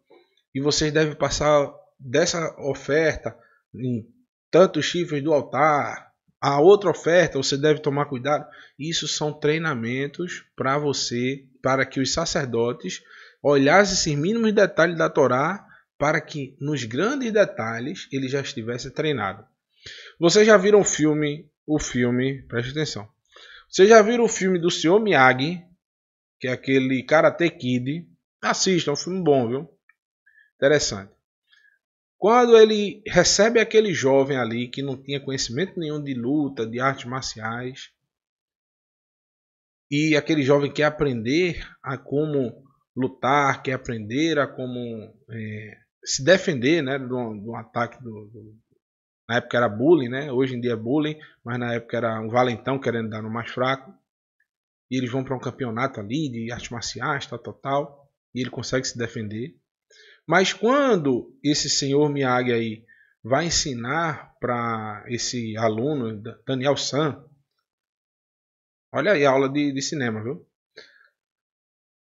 E vocês devem passar dessa oferta em tantos chifres do altar. A outra oferta você deve tomar cuidado. Isso são treinamentos para você, para que os sacerdotes olhassem esses mínimos detalhes da Torá, para que nos grandes detalhes ele já estivesse treinado. Vocês já viram o filme, preste atenção. Vocês já viram o filme do Sr. Miyagi, que é aquele Karate Kid? Assista, é um filme bom, viu? Interessante. Quando ele recebe aquele jovem ali que não tinha conhecimento nenhum de luta, de artes marciais, e aquele jovem quer aprender a como lutar, quer aprender a como se defender, né, do ataque na época era bullying, né? Hoje em dia é bullying, mas na época era um valentão querendo dar no mais fraco. E eles vão para um campeonato ali de artes marciais, tal, e ele consegue se defender. Mas quando esse senhor Miyagi aí vai ensinar para esse aluno, Daniel San, olha aí a aula de cinema, viu?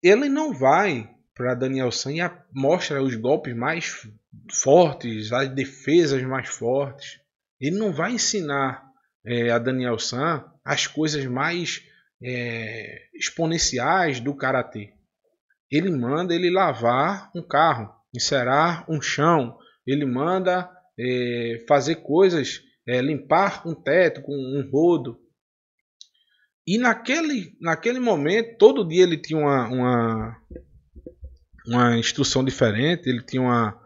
Ele não vai para Daniel San e mostra os golpes mais fortes, as defesas mais fortes. Ele não vai ensinar a Daniel San as coisas mais exponenciais do karatê. Ele manda ele lavar um carro, encerar um chão, ele manda fazer coisas, limpar um teto com um rodo. E naquele momento, todo dia ele tinha uma instrução diferente, ele tinha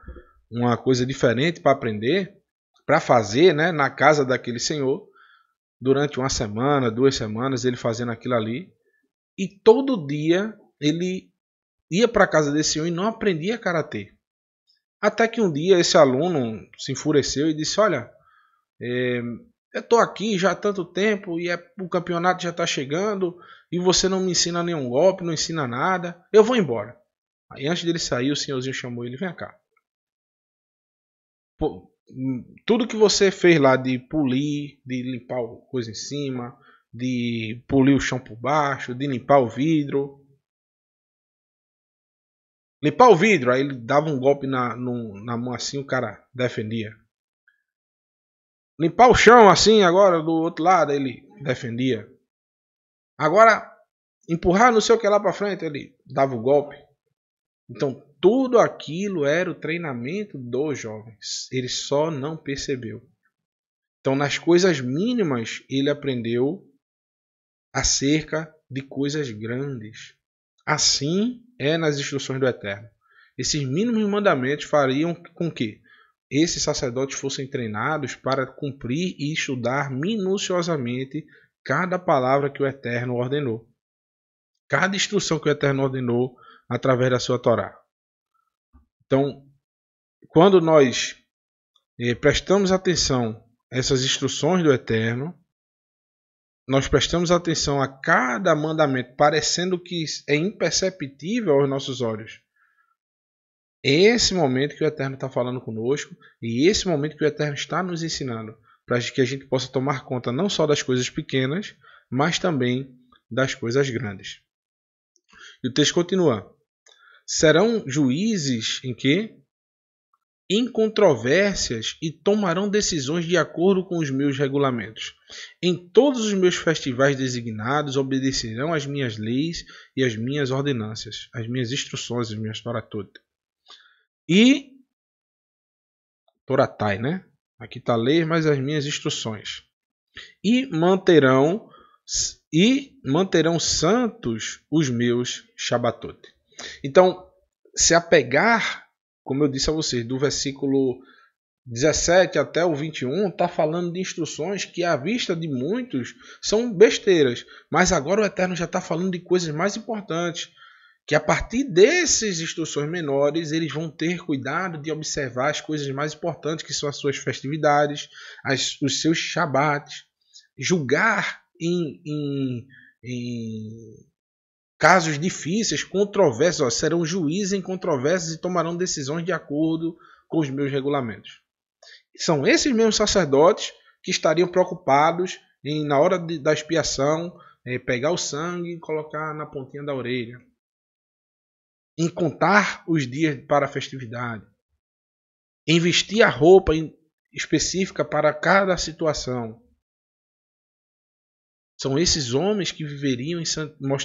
uma coisa diferente para aprender, para fazer, né, na casa daquele senhor. Durante uma semana, 2 semanas, ele fazendo aquilo ali. E todo dia ele ia para a casa desse senhor e não aprendia karatê. Até que um dia esse aluno se enfureceu e disse: olha, eu estou aqui já há tanto tempo e o campeonato já está chegando e você não me ensina nenhum golpe, não ensina nada, eu vou embora. Aí antes dele sair, o senhorzinho chamou ele: vem cá. Pô, tudo que você fez lá de polir, de limpar coisa em cima, de polir o chão por baixo, de limpar o vidro. Limpar o vidro, aí ele dava um golpe na mão assim, o cara defendia. Limpar o chão assim, agora do outro lado, ele defendia. Agora, empurrar não sei o que lá para frente, ele dava o golpe. Então, tudo aquilo era o treinamento dos jovens. Ele só não percebeu. Então, nas coisas mínimas, ele aprendeu acerca de coisas grandes. Assim é nas instruções do Eterno. Esses mínimos mandamentos fariam com que esses sacerdotes fossem treinados para cumprir e estudar minuciosamente cada palavra que o Eterno ordenou. Cada instrução que o Eterno ordenou através da sua Torá. Então, quando nós prestamos atenção a essas instruções do Eterno, nós prestamos atenção a cada mandamento, parecendo que é imperceptível aos nossos olhos. É esse momento que o Eterno está falando conosco e esse momento que o Eterno está nos ensinando, para que a gente possa tomar conta não só das coisas pequenas, mas também das coisas grandes. E o texto continua. Serão juízes em que? Em controvérsias e tomarão decisões de acordo com os meus regulamentos. Em todos os meus festivais designados obedecerão às minhas leis e às minhas ordenanças, às minhas instruções, as minhas Toratot. E Toratai, né? Aqui está a lei, mas as minhas instruções. E manterão santos os meus Shabbatot. Então, se apegar, como eu disse a vocês, do versículo 17 até o 21, está falando de instruções que, à vista de muitos, são besteiras. Mas agora o Eterno já está falando de coisas mais importantes. que a partir dessas instruções menores, eles vão ter cuidado de observar as coisas mais importantes, que são as suas festividades, os seus shabat, julgar em casos difíceis, controversos, serão juízes em controvérsias e tomarão decisões de acordo com os meus regulamentos. São esses mesmos sacerdotes que estariam preocupados em, na hora da expiação, pegar o sangue e colocar na pontinha da orelha, em contar os dias para a festividade, em vestir a roupa específica para cada situação. São esses homens que viveriam,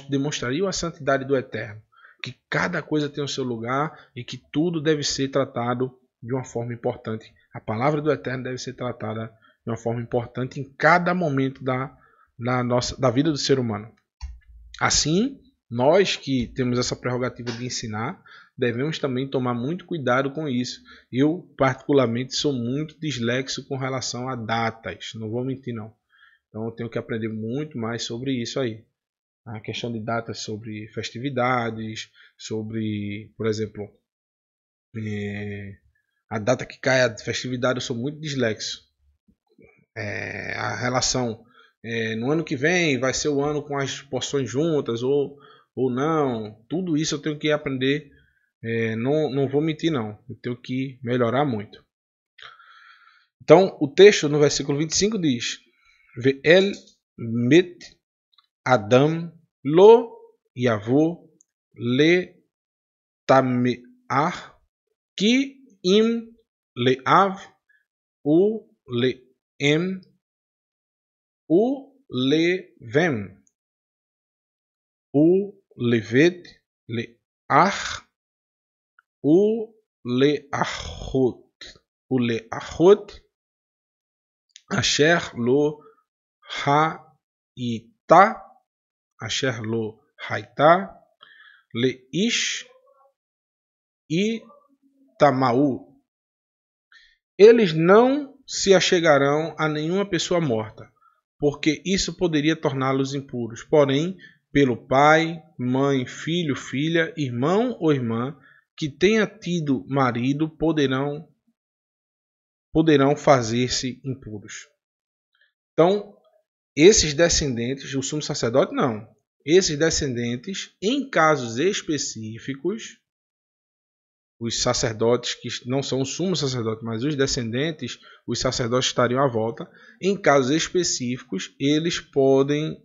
demonstrariam a santidade do Eterno, que cada coisa tem o seu lugar e que tudo deve ser tratado de uma forma importante. A palavra do Eterno deve ser tratada de uma forma importante em cada momento da vida do ser humano. Assim, nós que temos essa prerrogativa de ensinar, devemos também tomar muito cuidado com isso. Eu, particularmente, sou muito dislexo com relação a datas, não vou mentir não. Então eu tenho que aprender muito mais sobre isso aí. A questão de datas sobre festividades, sobre, por exemplo, a data que cai a festividade, eu sou muito dislexo. A relação, no ano que vem vai ser o ano com as porções juntas ou não. Tudo isso eu tenho que aprender. Não vou mentir não. Eu tenho que melhorar muito. Então o texto no versículo 25 diz: Ve'el mit Adam lo yavo le tameach ki im leav u leem u levem u levet leach u leachot asher lo haita asher lo haita leish e tamau. Eles não se achegarão a nenhuma pessoa morta, porque isso poderia torná-los impuros. Porém, pelo pai, mãe, filho, filha, irmão ou irmã que tenha tido marido, poderão fazer-se impuros. Então, esses descendentes, o sumo sacerdote não. Esses descendentes, em casos específicos, os sacerdotes que não são o sumo sacerdote, mas os descendentes, os sacerdotes estariam à volta. Em casos específicos, eles podem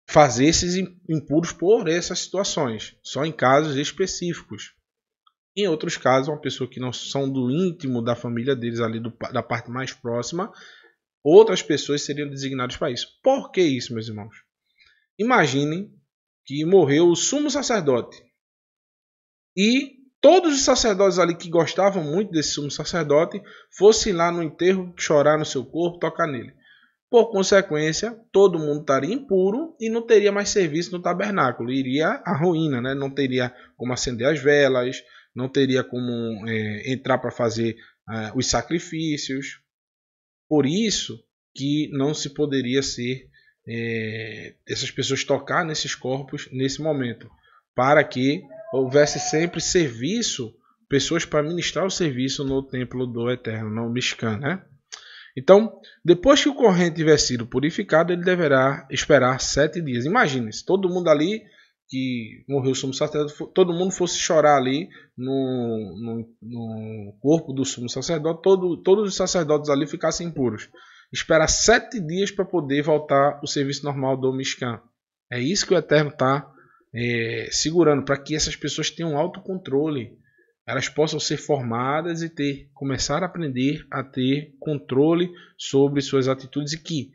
fazer esses impuros por essas situações, só em casos específicos. Em outros casos, uma pessoa que não são do íntimo da família deles, ali da parte mais próxima, outras pessoas seriam designadas para isso. Por que isso, meus irmãos? Imaginem que morreu o sumo sacerdote e todos os sacerdotes ali que gostavam muito desse sumo sacerdote fossem lá no enterro chorar no seu corpo, tocar nele. Por consequência, todo mundo estaria impuro e não teria mais serviço no tabernáculo. Iria à ruína, né? Não teria como acender as velas, não teria como entrar para fazer os sacrifícios. Por isso que não se poderia ser essas pessoas tocar nesses corpos nesse momento, para que houvesse sempre serviço, pessoas para ministrar o serviço no templo do Eterno, no Mishkan, né? Então, depois que o corrente tiver sido purificado, ele deverá esperar 7 dias. Imagine-se, todo mundo ali que morreu o sumo sacerdote, todo mundo fosse chorar ali no corpo do sumo sacerdote, todos os sacerdotes ali ficassem impuros. Esperar 7 dias para poder voltar ao serviço normal do Mishkan. É isso que o Eterno está segurando, para que essas pessoas tenham autocontrole. Elas possam ser formadas e começar a aprender a ter controle sobre suas atitudes e que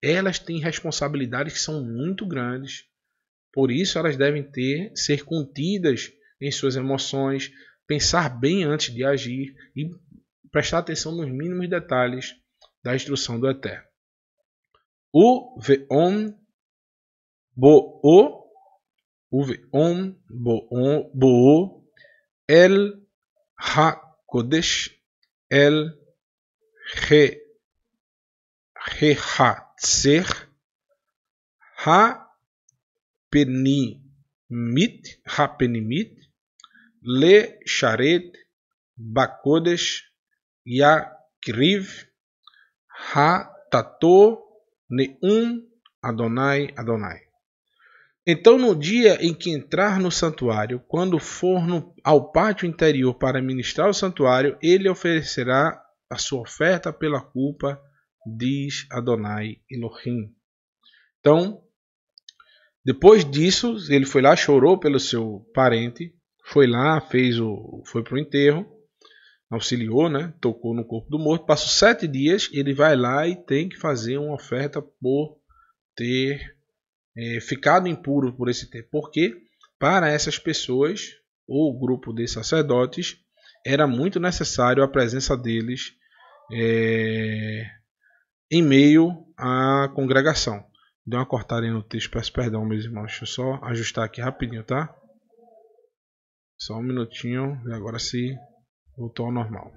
elas têm responsabilidades que são muito grandes. Por isso elas devem ser contidas em suas emoções, pensar bem antes de agir e prestar atenção nos mínimos detalhes da instrução do Eterno. O ve'om bo'o El HaKodesh El Hehatzer Hapenimit, Le Sharet, Bakodesh, Yakriv, Ha-Tato, Neum, Adonai, Adonai. Então, no dia em que entrar no santuário, quando for ao pátio interior para ministrar o santuário, ele oferecerá a sua oferta pela culpa, diz Adonai Elohim. Então, depois disso, ele foi lá, chorou pelo seu parente, foi lá, foi para o enterro, auxiliou, né? Tocou no corpo do morto, passou 7 dias, ele vai lá e tem que fazer uma oferta por ter ficado impuro por esse tempo. Porque para essas pessoas, ou o grupo de sacerdotes, era muito necessário a presença deles em meio à congregação. Deu uma cortada aí no texto, peço perdão, meus irmãos. Deixa eu só ajustar aqui rapidinho, tá? Só um minutinho e agora sim voltou ao normal.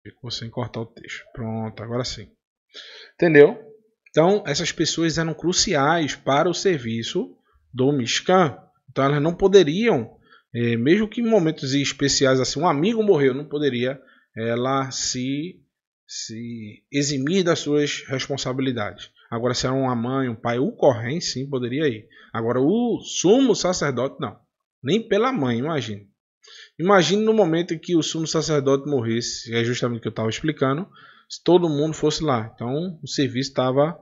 Ficou sem cortar o texto. Pronto, agora sim. Entendeu? Então, essas pessoas eram cruciais para o serviço do Mishkan. Então, elas não poderiam, mesmo que em momentos especiais, assim, um amigo morreu, não poderia ela se eximir das suas responsabilidades. Agora, se era uma mãe, um pai, o Kohen, sim, poderia ir. Agora, o sumo sacerdote, não. Nem pela mãe, imagine. Imagine no momento em que o sumo sacerdote morresse, é justamente o que eu estava explicando, se todo mundo fosse lá. Então, o serviço estava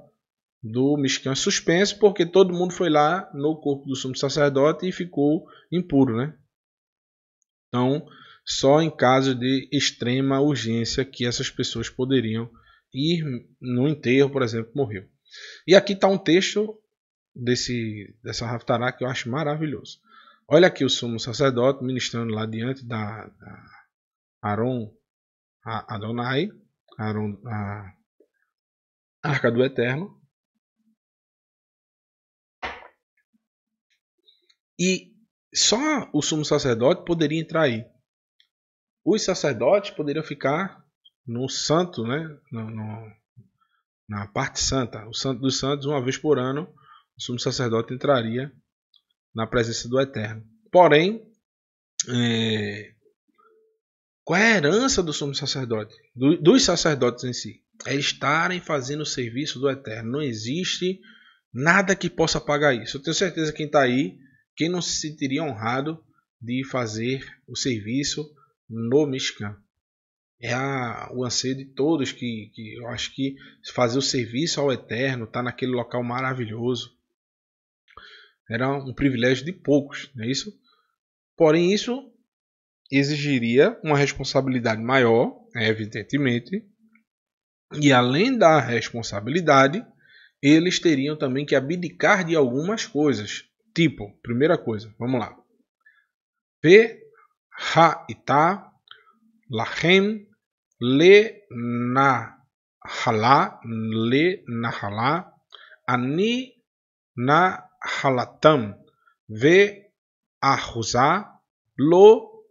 do Mishkan suspenso, porque todo mundo foi lá no corpo do sumo sacerdote e ficou impuro, né? Então, só em caso de extrema urgência que essas pessoas poderiam ir no enterro, por exemplo, morreu. E aqui está um texto dessa Haftarah que eu acho maravilhoso. Olha aqui o sumo sacerdote ministrando lá diante da Aron Adonai, a Arca do Eterno. E só o sumo sacerdote poderia entrar aí. Os sacerdotes poderiam ficar no santo, né? Na parte santa. O santo dos santos, uma vez por ano, o sumo sacerdote entraria na presença do Eterno. Porém, qual é a herança do sumo sacerdote? Dos sacerdotes em si? É estarem fazendo o serviço do Eterno. Não existe nada que possa pagar isso. Eu tenho certeza que quem está aí, quem não se sentiria honrado de fazer o serviço no Mishkan. É o anseio de todos que eu acho que fazer o serviço ao Eterno, estar naquele local maravilhoso, era um privilégio de poucos, não é isso? Porém, isso exigiria uma responsabilidade maior, evidentemente, e além da responsabilidade, eles teriam também que abdicar de algumas coisas. Tipo, primeira coisa, vamos lá. Ve-ha-ita lachem le-nahala ani nahalatam ve-ahuzah lo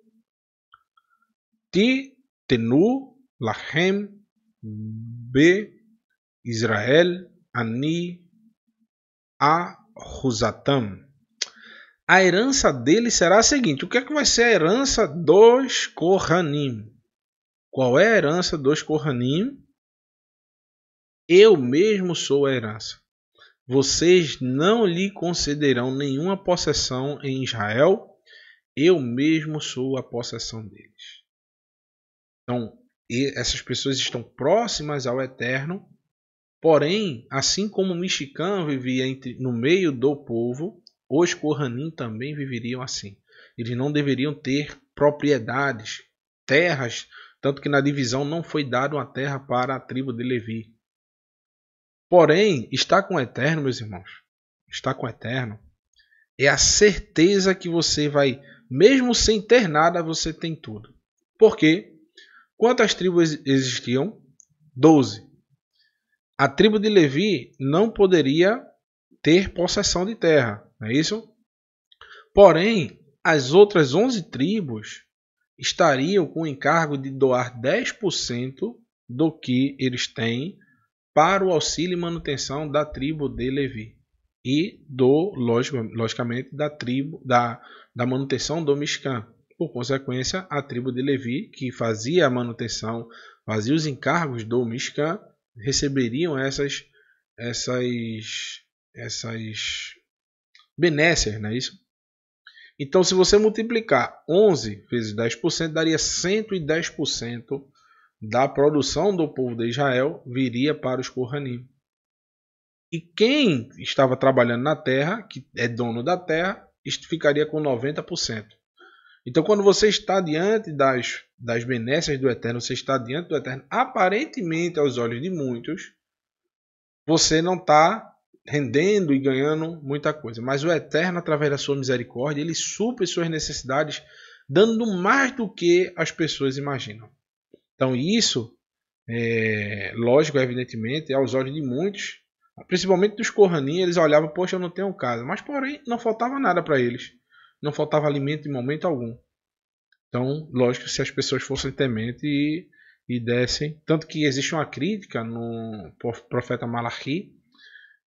titenu lachem be-Israel ani ahuzatam. A herança dele será a seguinte. O que é que vai ser a herança dos Kohanim? Qual é a herança dos Kohanim? Eu mesmo sou a herança. Vocês não lhe concederão nenhuma possessão em Israel. Eu mesmo sou a possessão deles. Então, essas pessoas estão próximas ao Eterno. Porém, assim como Mishkan vivia no meio do povo, os Kohanim também viveriam assim. Eles não deveriam ter propriedades, terras, tanto que na divisão não foi dada uma terra para a tribo de Levi. Porém, estar com o Eterno, meus irmãos, estar com o Eterno é a certeza que você vai, mesmo sem ter nada, você tem tudo. Por quê? Quantas tribos existiam? 12. A tribo de Levi não poderia ter possessão de terra, não é isso? Porém, as outras 11 tribos estariam com o encargo de doar 10% do que eles têm para o auxílio e manutenção da tribo de Levi. e logicamente da tribo da manutenção do Mishkan. Por consequência, a tribo de Levi, que fazia a manutenção, fazia os encargos do Mishkan, receberiam essas benécias, não é isso? Então, se você multiplicar 11 vezes 10%, daria 110% da produção do povo de Israel viria para os Kohanim. E quem estava trabalhando na terra, que é dono da terra, ficaria com 90%. Então, quando você está diante das benécias do Eterno, você está diante do Eterno, aparentemente, aos olhos de muitos, você não está rendendo e ganhando muita coisa. Mas o Eterno, através da sua misericórdia, ele supre suas necessidades, dando mais do que as pessoas imaginam. Então, isso, lógico, evidentemente, aos olhos de muitos, principalmente dos Kohanim, eles olhavam, poxa, eu não tenho casa. Mas, porém, não faltava nada para eles. Não faltava alimento em momento algum. Então, lógico, se as pessoas fossem tementes e dessem... Tanto que existe uma crítica no profeta Malachi,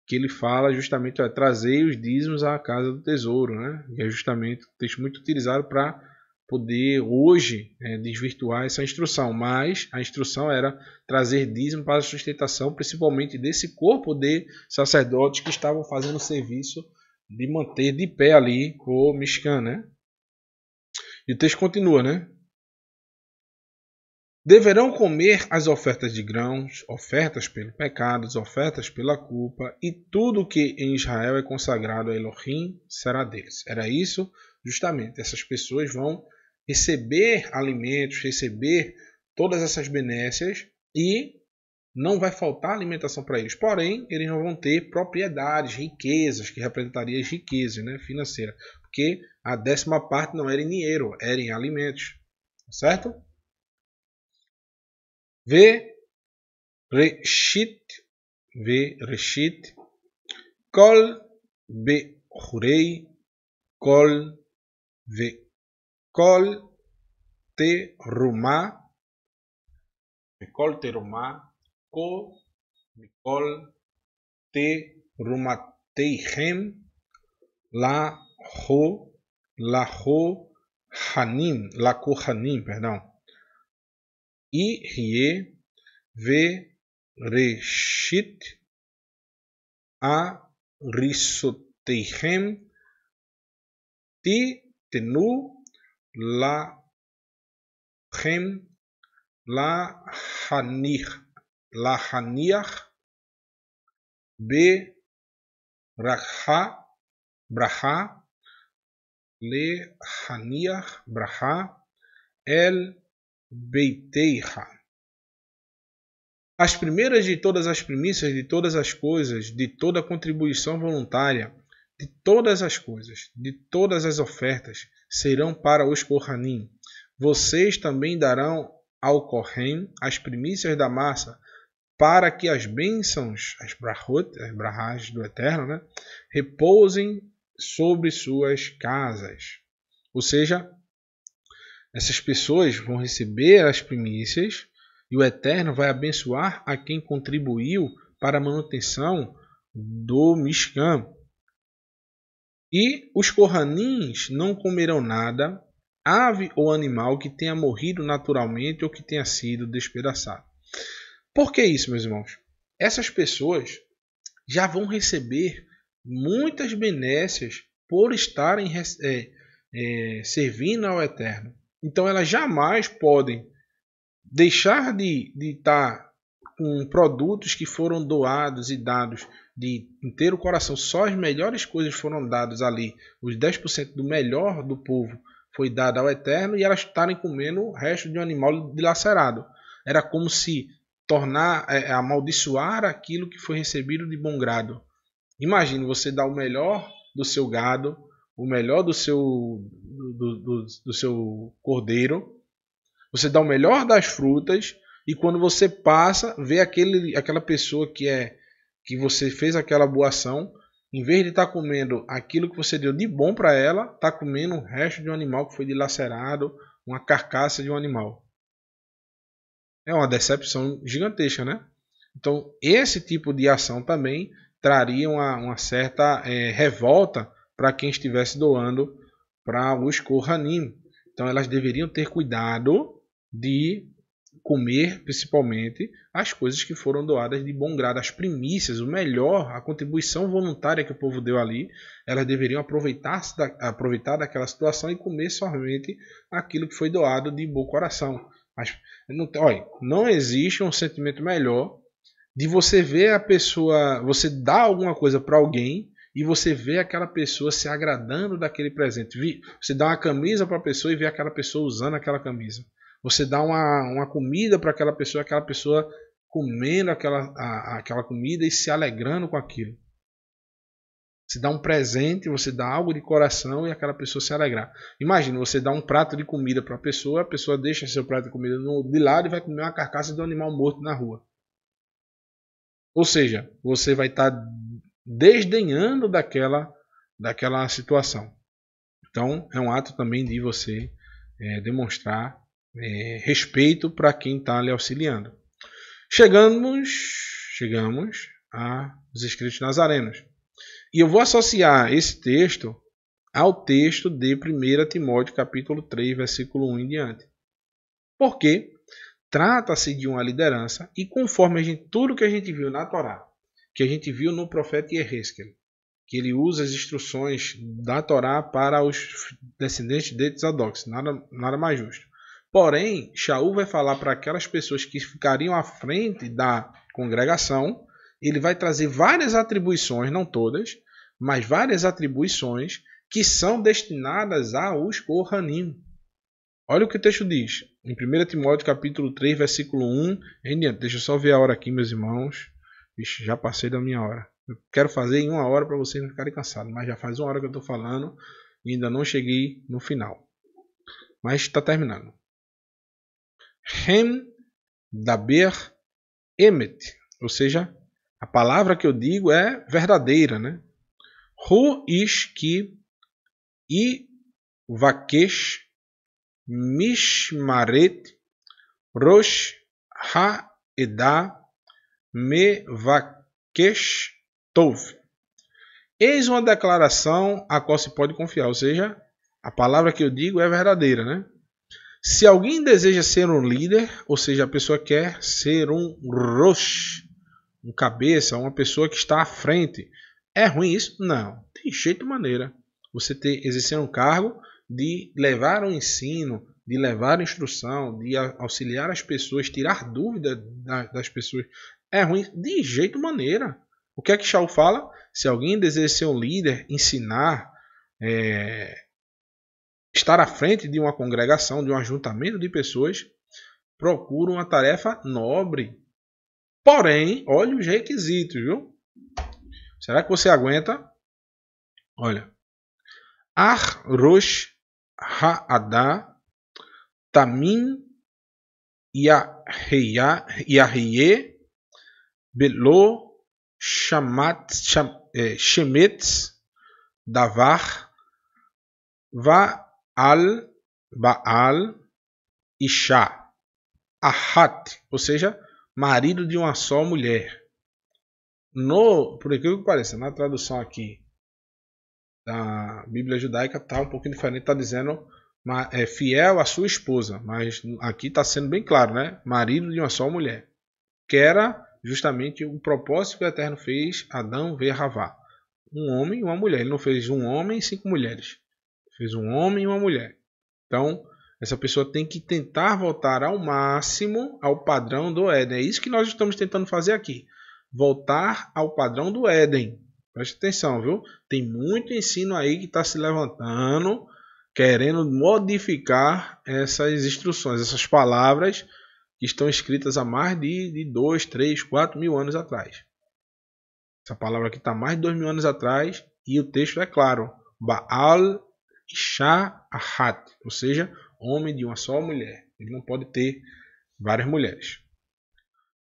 que ele fala justamente, trazer os dízimos à casa do tesouro, né? E é justamente um texto muito utilizado para poder hoje desvirtuar essa instrução. Mas a instrução era trazer dízimo para a sustentação, principalmente desse corpo de sacerdotes que estavam fazendo o serviço de manter de pé ali o Mishkan, né? E o texto continua, né? Deverão comer as ofertas de grãos, ofertas pelo pecado, ofertas pela culpa, e tudo que em Israel é consagrado a Elohim será deles. Era isso, justamente. Essas pessoas vão receber alimentos, receber todas essas benécias e não vai faltar alimentação para eles. Porém, eles não vão ter propriedades, riquezas, que representariam as riquezas, né, financeiras. Porque a 10ª parte não era em dinheiro, era em alimentos. Certo? Reshit, kol bechurei, kol terumah, ko mikol terumateihem lakohanim, perdão. Irie vereshit arisoteihem titenu lachem lahaniach bracha lehaniach bracha el beiteiha. As primeiras de todas as primícias, de todas as coisas, de toda a contribuição voluntária, de todas as coisas, de todas as ofertas, serão para os Kohanim. Vocês também darão ao Kohen as primícias da massa, para que as bênçãos, as brahas do Eterno, né, repousem sobre suas casas. Ou seja, essas pessoas vão receber as primícias e o Eterno vai abençoar a quem contribuiu para a manutenção do Mishkan. E os Kohanins não comerão nada, ave ou animal que tenha morrido naturalmente ou que tenha sido despedaçado. Por que isso, meus irmãos? Essas pessoas já vão receber muitas benécias por estarem servindo ao Eterno. Então elas jamais podem deixar de estar com produtos que foram doados e dados de inteiro coração. Só as melhores coisas foram dadas ali. Os 10% do melhor do povo foi dado ao Eterno e elas estarem comendo o resto de um animal dilacerado. Era como se amaldiçoar aquilo que foi recebido de bom grado. Imagine você dar o melhor do seu gado, o melhor do seu cordeiro, você dá o melhor das frutas e quando você passa, vê aquela pessoa que você fez aquela boa ação, em vez de estar comendo aquilo que você deu de bom para ela, está comendo o resto de um animal que foi dilacerado, uma carcaça de um animal. É uma decepção gigantesca, né? Então, esse tipo de ação também traria uma certa revolta para quem estivesse doando para os Kohanim. Então elas deveriam ter cuidado de comer, principalmente, as coisas que foram doadas de bom grado, as primícias, o melhor, a contribuição voluntária que o povo deu ali. Elas deveriam aproveitar daquela situação e comer somente aquilo que foi doado de bom coração. Mas não existe um sentimento melhor de você ver a pessoa, você dar alguma coisa para alguém e você ver aquela pessoa se agradando daquele presente. Você dá uma camisa para a pessoa e ver aquela pessoa usando aquela camisa. Você dá uma comida para aquela pessoa comendo aquela comida e se alegrando com aquilo. Você dá um presente, você dá algo de coração e aquela pessoa se alegrar. Imagina, você dá um prato de comida para a pessoa deixa seu prato de comida de lado e vai comer uma carcaça de um animal morto na rua. Ou seja, você vai estar desdenhando daquela situação. Então, é um ato também de você demonstrar respeito para quem está lhe auxiliando. Chegamos aos escritos nazarenos. E eu vou associar esse texto ao texto de 1 Timóteo capítulo 3, versículo 1 em diante. Porque trata-se de uma liderança e conforme tudo que a gente viu na Torá, que a gente viu no profeta Yehezkel, que ele usa as instruções da Torá para os descendentes de Tzadok, nada mais justo. Porém, Shaul vai falar para aquelas pessoas que ficariam à frente da congregação, ele vai trazer várias atribuições, não todas, mas várias atribuições que são destinadas aos Kohanim. Olha o que o texto diz, em 1 Timóteo capítulo 3, versículo 1 em diante. Deixa eu só ver a hora aqui, meus irmãos. Vixe, já passei da minha hora. Eu quero fazer em 1 hora para vocês não ficarem cansados, mas já faz 1 hora que eu estou falando e ainda não cheguei no final. Mas está terminando. Hem daber emet, ou seja, a palavra que eu digo é verdadeira, né? Hu ish ki i vakesh mishmaret rosh ha-eda me vakesh tov. Eis uma declaração a qual se pode confiar, ou seja, a palavra que eu digo é verdadeira, né? Se alguém deseja ser um líder, ou seja, a pessoa quer ser um rosh, um cabeça, uma pessoa que está à frente, é ruim isso? Não, de jeito maneira. Você exercer um cargo de levar o ensino, de levar a instrução, de auxiliar as pessoas, tirar dúvida das pessoas, é ruim? De jeito maneira. O que é que Shaul fala? Se alguém deseja ser um líder, ensinar, estar à frente de uma congregação, de um ajuntamento de pessoas, procura uma tarefa nobre. Porém, olha os requisitos, viu? Será que você aguenta? Olha. Ar rosh ha'adá tamim yahyeh belo shemetz davar Baal Isha Ahat, ou seja, marido de uma só mulher. Por aquilo que pareça, na tradução aqui da Bíblia judaica está um pouquinho diferente, está dizendo fiel à sua esposa, mas aqui está sendo bem claro, né? Marido de uma só mulher, que era justamente o propósito que o Eterno fez Adão ver Havá, um homem e uma mulher. Ele não fez um homem e 5 mulheres. Fez um homem e uma mulher. Então, essa pessoa tem que tentar voltar ao máximo ao padrão do Éden. É isso que nós estamos tentando fazer aqui. Voltar ao padrão do Éden. Preste atenção, viu? Tem muito ensino aí que está se levantando, querendo modificar essas instruções, essas palavras que estão escritas há mais de 2, 3, 4 mil anos atrás. Essa palavra aqui está há mais de 2 mil anos atrás e o texto é claro. Baal Isha Ahat, ou seja, homem de uma só mulher. Ele não pode ter várias mulheres.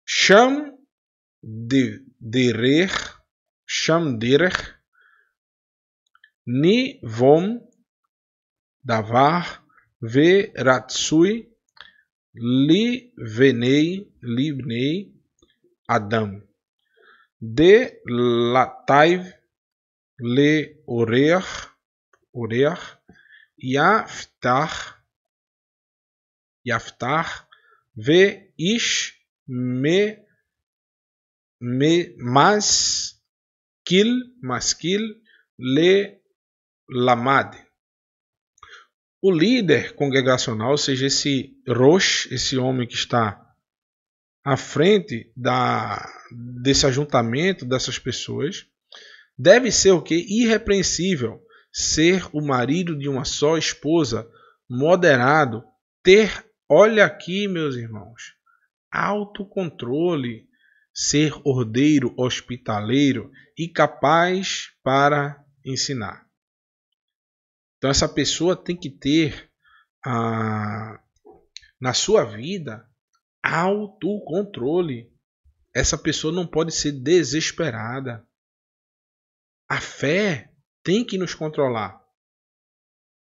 Sham derer Nivom davar veratsui libnei Adam. Delataiv le orer Yaftar ve ish me maskil le lamad. O líder congregacional, ou seja, esse Rosh, esse homem que está à frente desse ajuntamento dessas pessoas, deve ser o quê? Irrepreensível, ser o marido de uma só esposa, moderado, ter, olha aqui, meus irmãos, autocontrole, ser ordeiro, hospitaleiro e capaz para ensinar. Então essa pessoa tem que ter na sua vida autocontrole. Essa pessoa não pode ser desesperada. A fé tem que nos controlar.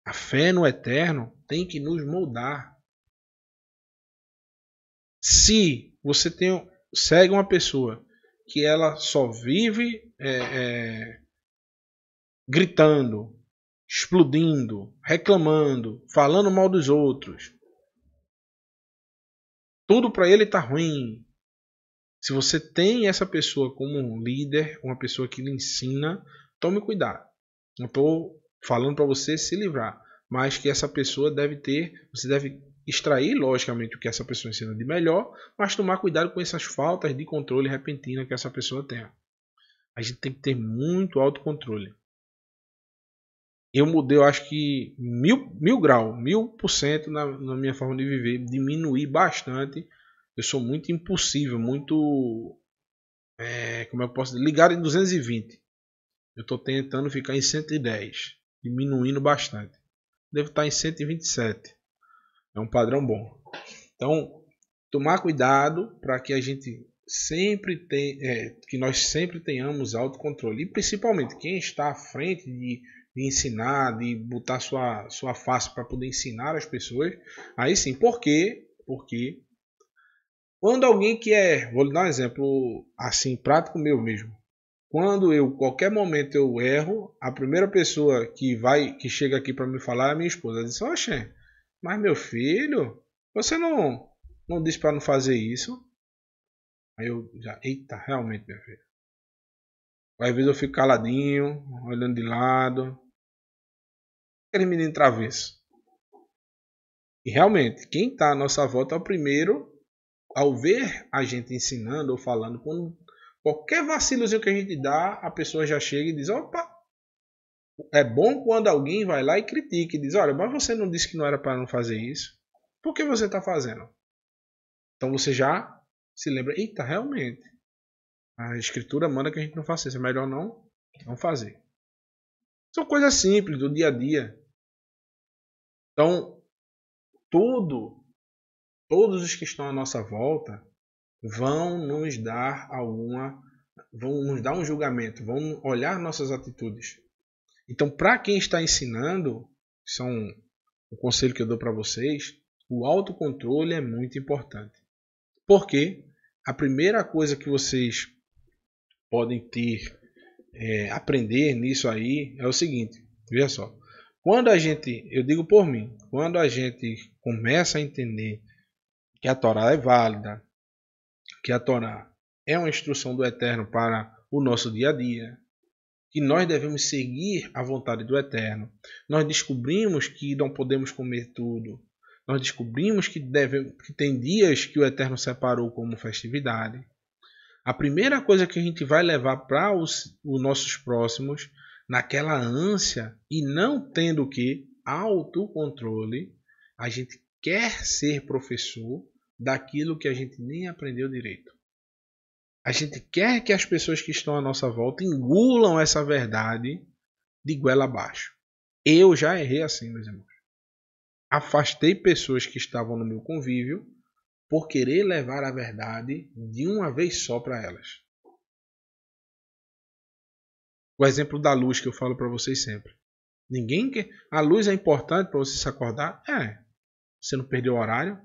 A fé no eterno tem que nos moldar. Se você segue uma pessoa que ela só vive gritando, explodindo, reclamando, falando mal dos outros, tudo para ele está ruim. Se você tem essa pessoa como um líder, uma pessoa que lhe ensina, tome cuidado. Não estou falando para você se livrar, mas que essa pessoa você deve extrair logicamente o que essa pessoa ensina de melhor, mas tomar cuidado com essas faltas de controle repentina que essa pessoa tem. A gente tem que ter muito autocontrole. Eu mudei, eu acho que 1000% na minha forma de viver, diminuí bastante. Eu sou muito impulsivo, muito, como eu posso dizer, ligado em 220. Eu estou tentando ficar em 110, diminuindo bastante. Devo estar em 127. É um padrão bom. Então, tomar cuidado para que a gente que nós sempre tenhamos autocontrole. E principalmente quem está à frente de ensinar, de botar sua face para poder ensinar as pessoas. Aí sim, por quê? Porque quando alguém vou lhe dar um exemplo assim, prático meu mesmo. Quando qualquer momento eu erro, a primeira pessoa que chega aqui para me falar é a minha esposa. Ela diz: "Oxe, mas meu filho, você não disse para não fazer isso?" Aí eu já, eita, realmente, minha filha. Às vezes eu fico caladinho, olhando de lado. Aquele menino travesso. E realmente, quem está à nossa volta é o primeiro, ao ver a gente ensinando ou falando, quando qualquer vacilozinho que a gente dá, a pessoa já chega e diz: "Opa!" É bom quando alguém vai lá e critica e diz: "Olha, mas você não disse que não era para não fazer isso. Por que você está fazendo?" Então você já se lembra: eita, realmente, a escritura manda que a gente não faça isso. É melhor não fazer. São coisas simples do dia a dia. Então, todos os que estão à nossa volta vão nos dar um julgamento, vão olhar nossas atitudes. Então, para quem está ensinando, o conselho que eu dou para vocês, o autocontrole é muito importante. Porque a primeira coisa que vocês podem aprender nisso aí é o seguinte, veja só. Eu digo por mim, quando a gente começa a entender que a Torá é válida, que a Torá é uma instrução do Eterno para o nosso dia a dia, que nós devemos seguir a vontade do Eterno, nós descobrimos que não podemos comer tudo, nós descobrimos que tem dias que o Eterno separou como festividade. A primeira coisa que a gente vai levar para os nossos próximos, naquela ânsia e não tendo autocontrole, a gente quer ser professor daquilo que a gente nem aprendeu direito. A gente quer que as pessoas que estão à nossa volta engulam essa verdade de goela abaixo. Eu já errei assim, meus irmãos. Afastei pessoas que estavam no meu convívio por querer levar a verdade de uma vez só para elas. O exemplo da luz que eu falo para vocês sempre. Ninguém quer. A luz é importante para você se acordar? Você não perdeu o horário?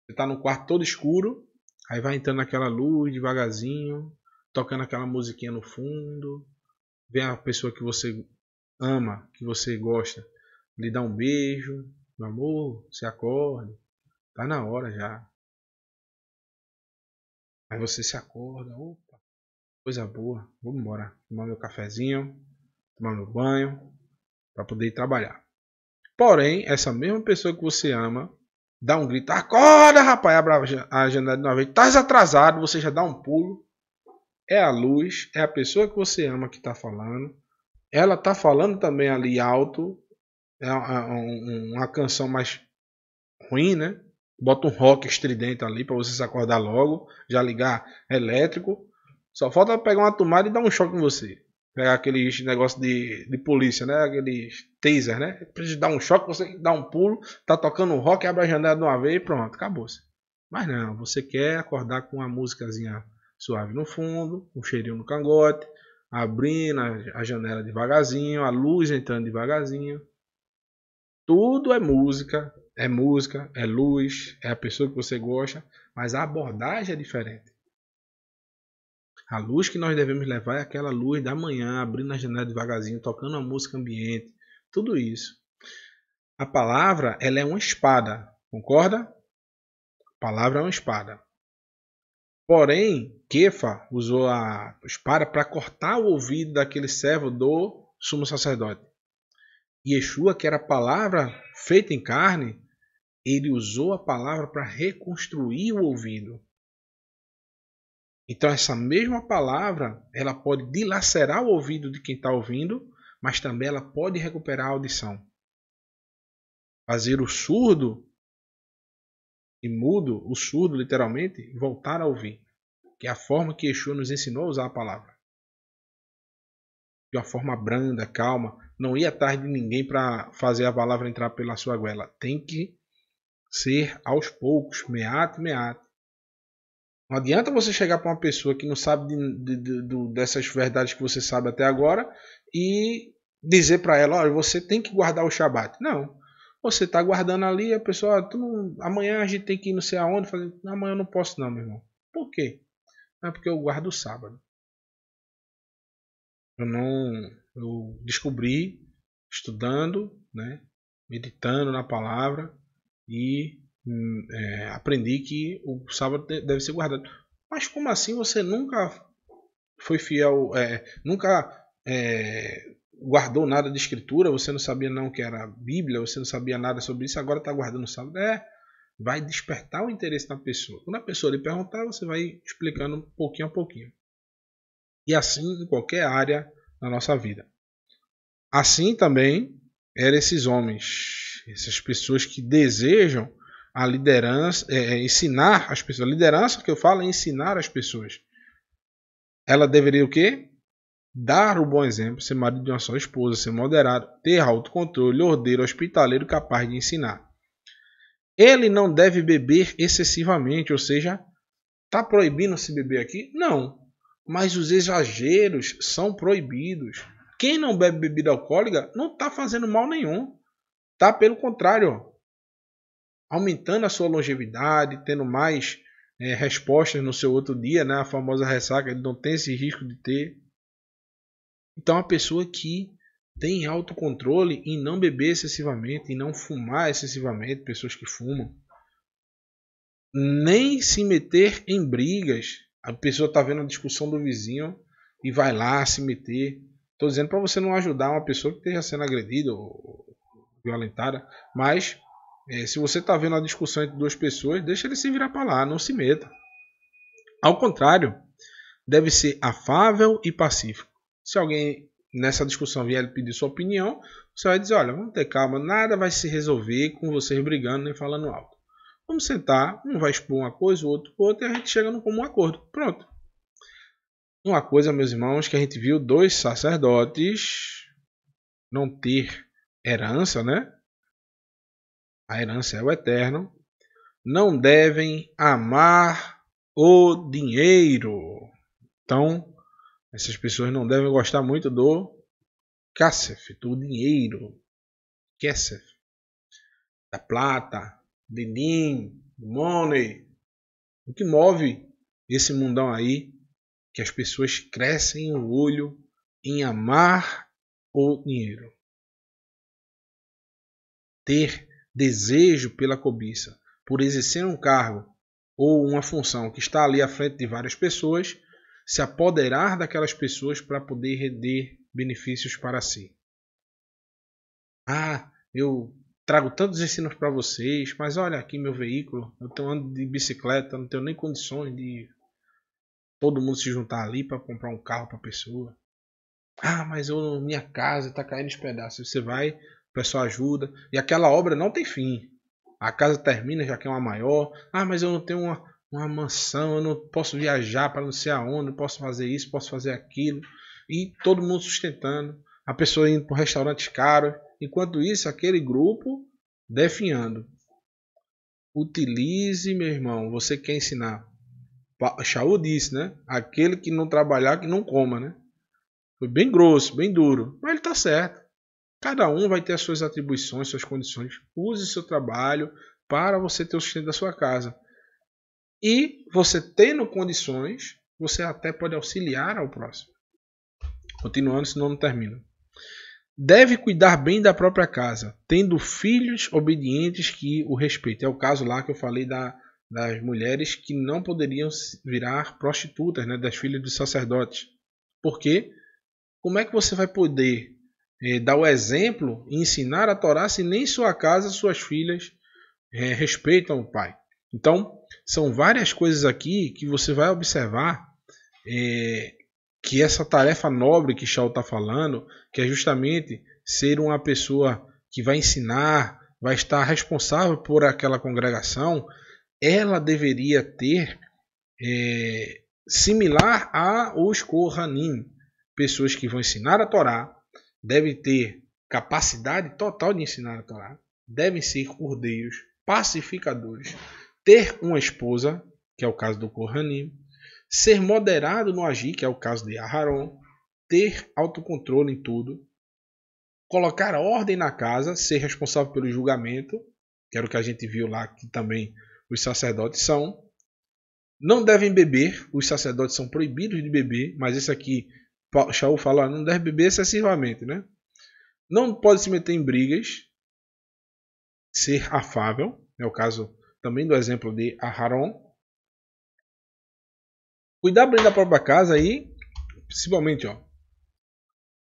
Você está no quarto todo escuro, aí vai entrando aquela luz devagarzinho. tocando aquela musiquinha no fundo, vem a pessoa que você ama, que você gosta, lhe dá um beijo, meu amor, se acorde, tá na hora já. Aí você se acorda, opa, coisa boa, vamos embora, tomar meu cafezinho, tomar meu banho, para poder ir trabalhar. Porém, essa mesma pessoa que você ama, dá um grito, acorda rapaz, abre a janela de uma vez, tá atrasado, você já dá um pulo, é a luz, é a pessoa que você ama que está falando, ela está falando também ali alto, é uma canção mais ruim, né? Bota um rock estridente ali para você se acordar logo, já ligar elétrico. Só falta pegar uma tomada e dar um choque em você. Pegar aqueles negócio de polícia, né? Aqueles taser, né? Precisa dar um choque, você dá um pulo, tá tocando um rock, abre a janela de uma vez e pronto, acabou-se. Mas não, você quer acordar com uma músicazinha suave no fundo, um cheirinho no cangote, abrindo a janela devagarzinho, a luz entrando devagarzinho. Tudo é música, é luz, é a pessoa que você gosta, mas a abordagem é diferente. A luz que nós devemos levar é aquela luz da manhã, abrindo a janela devagarzinho, tocando uma música ambiente, tudo isso. A palavra, ela é uma espada, concorda? A palavra é uma espada. Porém, Kefa usou a espada para cortar o ouvido daquele servo do sumo sacerdote. Yeshua, que era a palavra feita em carne, ele usou a palavra para reconstruir o ouvido. Então essa mesma palavra, ela pode dilacerar o ouvido de quem está ouvindo, mas também ela pode recuperar a audição. Fazer o surdo e mudo, o surdo literalmente, voltar a ouvir. Que é a forma que Yeshua nos ensinou a usar a palavra. De uma forma branda, calma. Não ir atrás de ninguém para fazer a palavra entrar pela sua goela. Tem que ser aos poucos, meato, meato. Não adianta você chegar para uma pessoa que não sabe dessas verdades que você sabe até agora e dizer para ela, olha, você tem que guardar o Shabat. Não. Você está guardando ali, a pessoa, amanhã a gente tem que ir não sei aonde, fazer, amanhã eu não posso não, meu irmão. Por quê? É porque eu guardo o sábado. Eu descobri estudando, né, meditando na palavra e aprendi que o sábado deve ser guardado. Mas como assim você nunca foi fiel, nunca guardou nada de escritura, você não sabia não que era Bíblia, você não sabia nada sobre isso, agora está guardando o sábado? Vai despertar o interesse na pessoa. Quando a pessoa lhe perguntar, você vai explicando pouquinho a pouquinho. E assim em qualquer área da nossa vida. Assim também eram esses homens, essas pessoas que desejam a liderança, ensinar as pessoas. A liderança que eu falo é ensinar as pessoas. Ela deveria o quê? Dar o bom exemplo, ser marido de uma só esposa, ser moderado, ter autocontrole, ordeiro, hospitaleiro, capaz de ensinar. Ele não deve beber excessivamente, ou seja, está proibindo se beber aqui? Não, mas os exageros são proibidos. Quem não bebe bebida alcoólica não está fazendo mal nenhum. Está, pelo contrário, aumentando a sua longevidade, tendo mais respostas no seu outro dia, né? A famosa ressaca, ele não tem esse risco de ter. Então, a pessoa que tem autocontrole em não beber excessivamente, em não fumar excessivamente, pessoas que fumam, nem se meter em brigas. A pessoa está vendo a discussão do vizinho e vai lá se meter. Estou dizendo para você não ajudar uma pessoa que esteja sendo agredida ou violentada, mas se você está vendo a discussão entre duas pessoas, deixa ele se virar para lá, não se meta. Ao contrário, deve ser afável e pacífico. Se alguém nessa discussão vier pedir sua opinião, você vai dizer, olha, vamos ter calma, nada vai se resolver com vocês brigando nem falando alto. Vamos sentar, um vai expor uma coisa, o outro outra, e a gente chega num comum acordo. Pronto. Uma coisa, meus irmãos, que a gente viu dois sacerdotes não ter herança, né? A herança é o eterno. Não devem amar o dinheiro. Então, essas pessoas não devem gostar muito do Kassef, do dinheiro. Kessef, da plata, din, money. O que move esse mundão aí que as pessoas crescem o olho em amar o dinheiro. Ter desejo pela cobiça, por exercer um cargo ou uma função que está ali à frente de várias pessoas, se apoderar daquelas pessoas para poder render benefícios para si. Eu trago tantos ensinos para vocês, mas olha aqui meu veículo, eu estou andando de bicicleta, não tenho nem condições de todo mundo se juntar ali para comprar um carro para a pessoa. Mas minha casa está caindo em pedaços. Você vai, o pessoal ajuda, e aquela obra não tem fim. A casa termina, já quer uma maior. Mas eu não tenho uma mansão, eu não posso viajar para não sei aonde, não posso fazer isso, posso fazer aquilo. E todo mundo sustentando. A pessoa indo para restaurantes caros. Enquanto isso, aquele grupo definhando. Utilize, meu irmão, você quer ensinar. Shaul disse, né? Aquele que não trabalhar, que não coma, né? Foi bem grosso, bem duro. Mas ele está certo. Cada um vai ter as suas atribuições, suas condições. Use o seu trabalho para você ter o sustento da sua casa. E você tendo condições, você até pode auxiliar ao próximo. Continuando, senão não termino. Deve cuidar bem da própria casa, tendo filhos obedientes que o respeitem. É o caso lá que eu falei das mulheres que não poderiam virar prostitutas, né, das filhas dos sacerdotes. Por quê? Como é que você vai poder dar o exemplo e ensinar a Torá se nem sua casa, suas filhas respeitam o pai? Então, são várias coisas aqui que você vai observar que essa tarefa nobre que Shaul está falando, que é justamente ser uma pessoa que vai ensinar, vai estar responsável por aquela congregação, ela deveria ter similar aos Kohanim, pessoas que vão ensinar a Torá, devem ter capacidade total de ensinar a Torá, devem ser cordeiros, pacificadores, ter uma esposa, que é o caso do Kohanim, ser moderado no agir, que é o caso de Aharon, ter autocontrole em tudo, colocar ordem na casa, ser responsável pelo julgamento, que era o que a gente viu lá que também os sacerdotes são. Não devem beber, os sacerdotes são proibidos de beber, mas esse aqui, Shaul fala, não deve beber excessivamente, né? Não pode se meter em brigas, ser afável, é o caso também do exemplo de Aharon. Cuidar bem da própria casa aí, principalmente,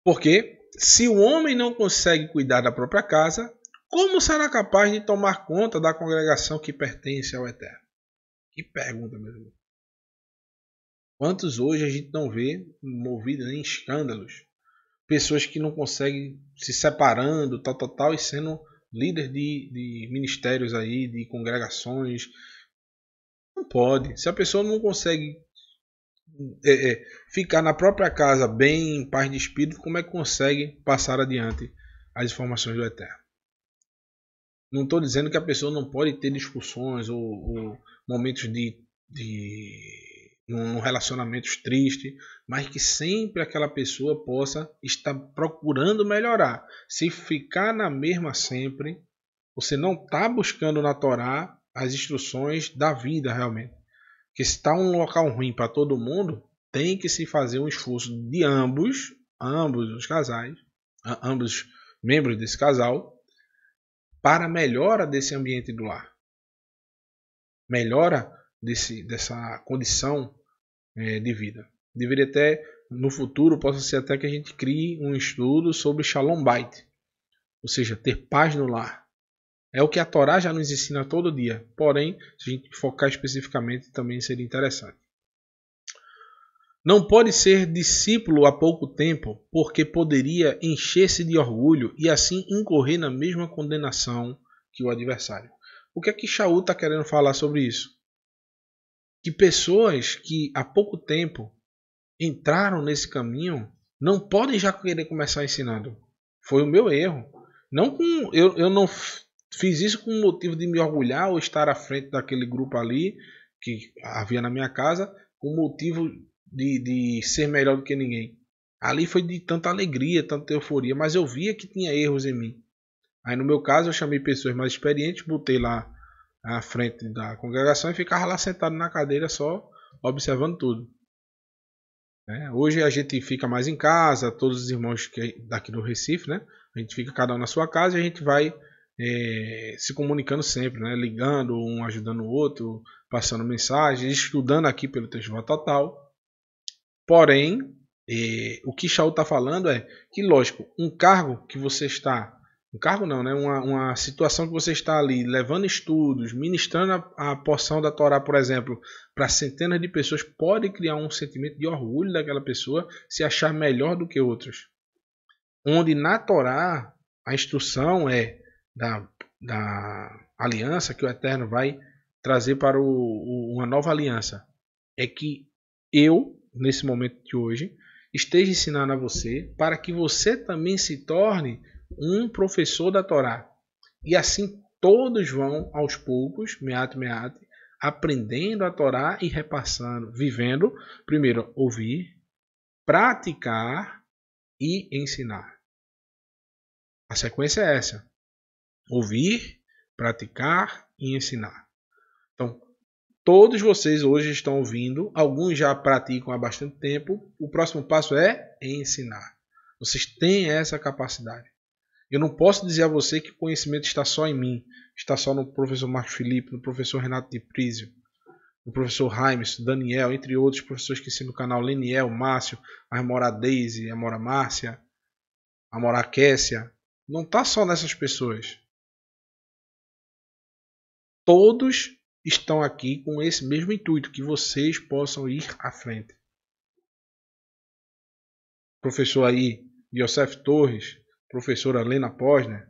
porque se o homem não consegue cuidar da própria casa, como será capaz de tomar conta da congregação que pertence ao Eterno? Que pergunta, meu irmão. Quantos hoje a gente não vê movidos em escândalos? Pessoas que não conseguem se separando, tal, e sendo líderes de ministérios aí, de congregações. Não pode. Se a pessoa não consegue ficar na própria casa bem, em paz de espírito, como é que consegue passar adiante as informações do Eterno? Não estou dizendo que a pessoa não pode ter discussões ou momentos de relacionamentos tristes, mas que sempre aquela pessoa possa estar procurando melhorar. Se ficar na mesma sempre, você não está buscando na Torá as instruções da vida realmente. Porque se está um local ruim para todo mundo, tem que se fazer um esforço de ambos os casais, ambos membros desse casal, para a melhora desse ambiente do lar. Melhora dessa condição de vida. Deveria até, no futuro, possa ser até que a gente crie um estudo sobre Shalom Bait, ou seja, ter paz no lar. É o que a Torá já nos ensina todo dia, porém, se a gente focar especificamente, também seria interessante. Não pode ser discípulo há pouco tempo, porque poderia encher-se de orgulho e assim incorrer na mesma condenação que o adversário. O que é que Shaul está querendo falar sobre isso? Que pessoas que há pouco tempo entraram nesse caminho não podem já querer começar ensinando. Foi o meu erro. Eu não fiz isso com o motivo de me orgulhar ou estar à frente daquele grupo ali que havia na minha casa, com o motivo de ser melhor do que ninguém. Ali foi de tanta alegria, tanta euforia, mas eu via que tinha erros em mim. Aí no meu caso eu chamei pessoas mais experientes, botei lá à frente da congregação e ficava lá sentado na cadeira só observando tudo. né? Hoje a gente fica mais em casa, todos os irmãos daqui do Recife, né? A gente fica cada um na sua casa e a gente vai se comunicando sempre, né? Ligando, um ajudando o outro, passando mensagens, estudando aqui pelo Testimonio Total. Porém, o que Shaul está falando é que, lógico, um cargo que você está... Um cargo não, né? Uma situação que você está ali levando estudos, ministrando a porção da Torá, por exemplo, para centenas de pessoas, pode criar um sentimento de orgulho daquela pessoa se achar melhor do que outros. Onde na Torá a instrução é da aliança que o Eterno vai trazer para uma nova aliança. É que eu, nesse momento de hoje, esteja ensinando a você para que você também se torne um professor da Torá. E assim todos vão aos poucos, meate, aprendendo a Torá e repassando, vivendo, primeiro ouvir, praticar e ensinar. A sequência é essa: ouvir, praticar e ensinar. Então, todos vocês hoje estão ouvindo, alguns já praticam há bastante tempo. O próximo passo é ensinar. Vocês têm essa capacidade. Eu não posso dizer a você que o conhecimento está só em mim, está só no professor Marcos Felipe, no professor Renato de Prísio, no professor Raimes, Daniel, entre outros professores que ensinam no canal, Leniel, Márcio, a Amora Deise, a Amora Márcia, a Amora Kessia. Não está só nessas pessoas. Todos estão aqui com esse mesmo intuito, que vocês possam ir à frente. Professor aí, Yosef Torres, professora Lena Posner,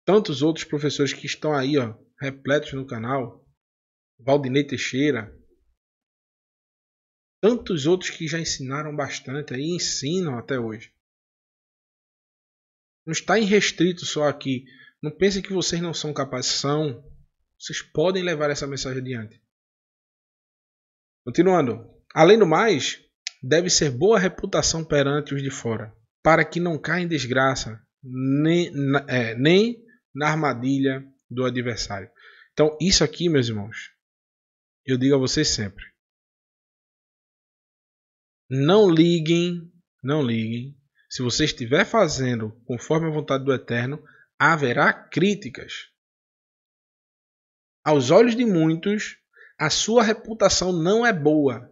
tantos outros professores que estão aí, repletos no canal, Valdinei Teixeira, tantos outros que já ensinaram bastante e ensinam até hoje. Não está irrestrito só aqui. Não pense que vocês não são capazes. São. Vocês podem levar essa mensagem adiante. Continuando. Além do mais, deve ser boa reputação perante os de fora, para que não caia em desgraça, nem na armadilha do adversário. Então, isso aqui, meus irmãos, eu digo a vocês sempre. Não liguem. Se você estiver fazendo conforme a vontade do Eterno, haverá críticas. Aos olhos de muitos, a sua reputação não é boa.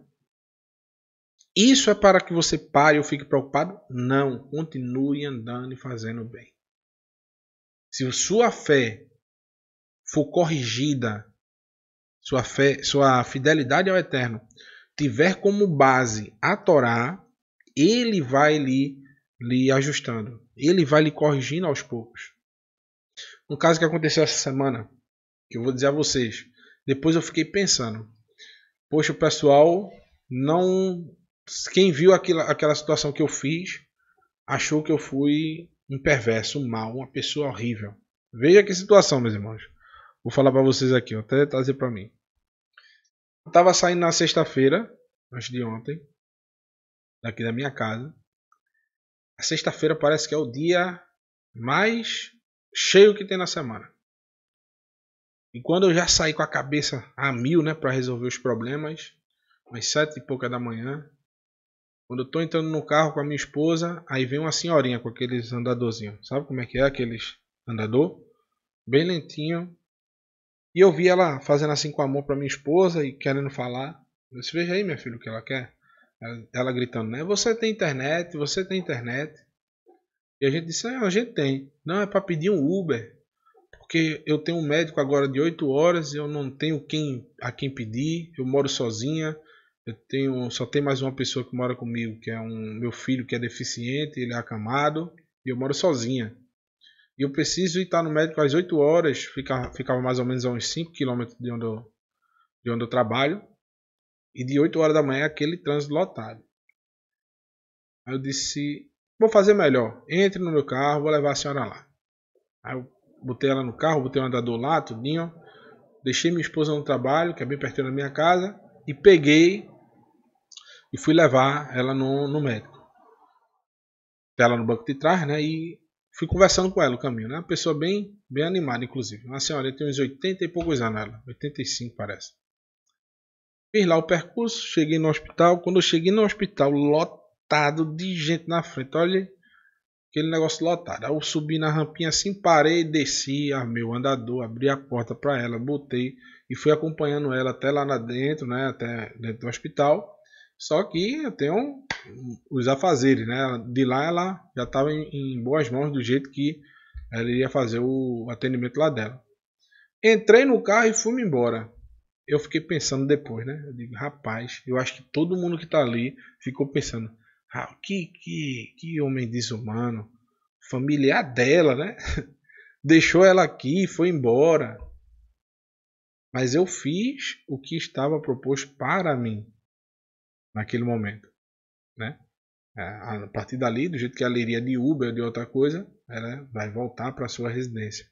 Isso é para que você pare ou fique preocupado? Não. Continue andando e fazendo bem. Se sua fé for corrigida, sua fidelidade ao Eterno tiver como base a Torá, ele vai lhe ajustando. Ele vai lhe corrigindo aos poucos. Um caso que aconteceu essa semana, que eu vou dizer a vocês. Depois eu fiquei pensando. Poxa, o pessoal não... Quem viu aquela situação que eu fiz, achou que eu fui um perverso, um mau, uma pessoa horrível. Veja que situação, meus irmãos. Vou falar para vocês aqui, até trazer para mim. Eu estava saindo na sexta-feira, antes de ontem, daqui da minha casa. A sexta-feira parece que é o dia mais cheio que tem na semana. E quando eu já saí com a cabeça a mil, né, para resolver os problemas, às 7 e pouca da manhã, quando eu tô entrando no carro com a minha esposa, aí vem uma senhorinha com aqueles andadorzinhos. Sabe como é que é aqueles andador? Bem lentinho. E eu vi ela fazendo assim com a mão para minha esposa e querendo falar. Eu disse, veja aí, minha filha, o que ela quer. Ela gritando, né? Você tem internet, você tem internet. E a gente disse, a gente tem. Não, é para pedir um Uber. Porque eu tenho um médico agora de 8 horas, eu não tenho a quem pedir, eu moro sozinha, só tem mais uma pessoa que mora comigo, que é meu filho que é deficiente, ele é acamado, e eu moro sozinha. E eu preciso estar no médico às 8 horas, ficava mais ou menos a uns 5 km de onde eu trabalho, e de 8 horas da manhã aquele trânsito lotado. Aí eu disse, vou fazer melhor, entre no meu carro, vou levar a senhora lá. Aí eu botei ela no carro, botei o andador lá, tudinho. Deixei minha esposa no trabalho, que é bem pertinho da minha casa. E peguei e fui levar ela no médico. Ela no banco de trás, né? E fui conversando com ela no caminho, né? Uma pessoa bem animada, inclusive. Uma senhora tem uns 80 e poucos anos, ela. 85 parece. Fiz lá o percurso, cheguei no hospital. Quando eu cheguei no hospital, lotado de gente na frente. Olha, aquele negócio lotado. Aí eu subi na rampinha assim, parei, desci, armei o andador, abri a porta para ela, botei e fui acompanhando ela até lá dentro, né? Até dentro do hospital. Só que eu tenho os afazeres, né? De lá ela já estava em boas mãos do jeito que ela iria fazer o atendimento lá dela. Entrei no carro e fui embora. Eu fiquei pensando depois, né? Eu digo, rapaz, eu acho que todo mundo que tá ali ficou pensando, ah, que homem desumano. Familiar dela, né? Deixou ela aqui, foi embora. Mas eu fiz o que estava proposto para mim naquele momento, né? A partir dali, do jeito que ela iria de Uber ou de outra coisa, ela vai voltar para sua residência.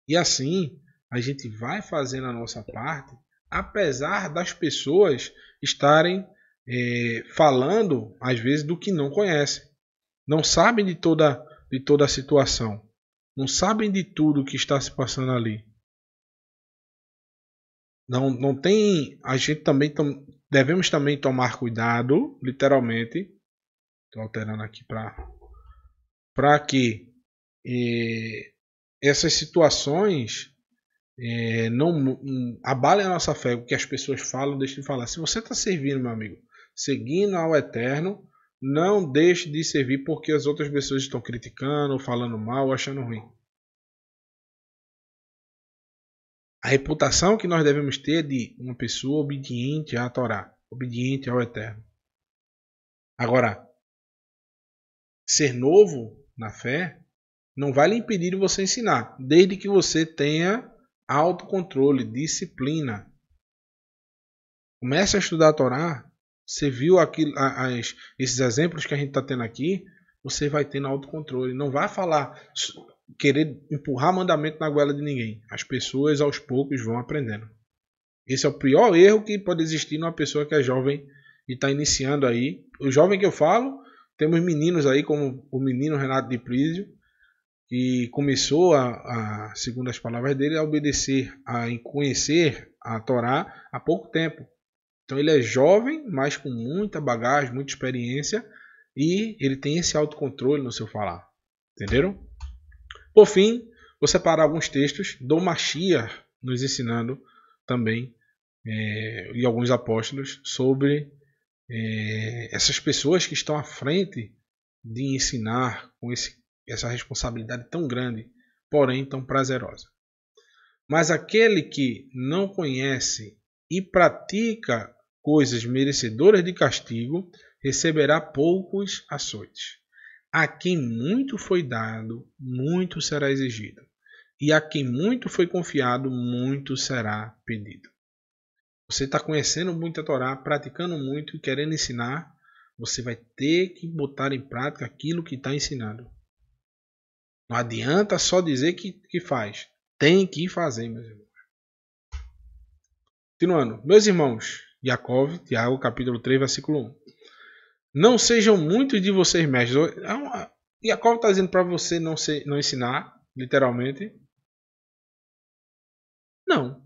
E assim, a gente vai fazendo a nossa parte, apesar das pessoas estarem falando, às vezes, do que não conhecem. Não sabem de toda a situação. Não sabem de tudo que está se passando ali. Não tem. A gente também devemos também tomar cuidado, literalmente. Estou alterando aqui para que essas situações não abalem a nossa fé. O que as pessoas falam, deixe de falar. Se você está servindo, meu amigo, seguindo ao Eterno, não deixe de servir porque as outras pessoas estão criticando, falando mal, achando ruim. A reputação que nós devemos ter é de uma pessoa obediente à Torá, obediente ao Eterno. Agora, ser novo na fé não vai lhe impedir de você ensinar, desde que você tenha autocontrole, disciplina. Comece a estudar a Torá. Você viu esses exemplos que a gente está tendo aqui, você vai tendo autocontrole. Não vai falar, querer empurrar mandamento na goela de ninguém. As pessoas aos poucos vão aprendendo. Esse é o pior erro que pode existir numa pessoa que é jovem e está iniciando aí. O jovem que eu falo, temos meninos aí como o menino Renato de Prísio, que começou segundo as palavras dele, a obedecer, a conhecer a Torá há pouco tempo. Então ele é jovem, mas com muita bagagem, muita experiência, e ele tem esse autocontrole no seu falar. Entenderam? Por fim, vou separar alguns textos do Mashiach nos ensinando também, e alguns apóstolos, sobre essas pessoas que estão à frente de ensinar com essa responsabilidade tão grande, porém tão prazerosa. Mas aquele que não conhece e pratica coisas merecedoras de castigo, receberá poucos açoites. A quem muito foi dado, muito será exigido. E a quem muito foi confiado, muito será pedido. Você está conhecendo muito a Torá, praticando muito e querendo ensinar, você vai ter que botar em prática aquilo que está ensinando. Não adianta só dizer que faz. Tem que fazer, meus irmãos. Continuando. Meus irmãos, Tiago, capítulo 3, versículo 1. Não sejam muitos de vocês mestres. Jacob está dizendo para você não ensinar, literalmente. Não.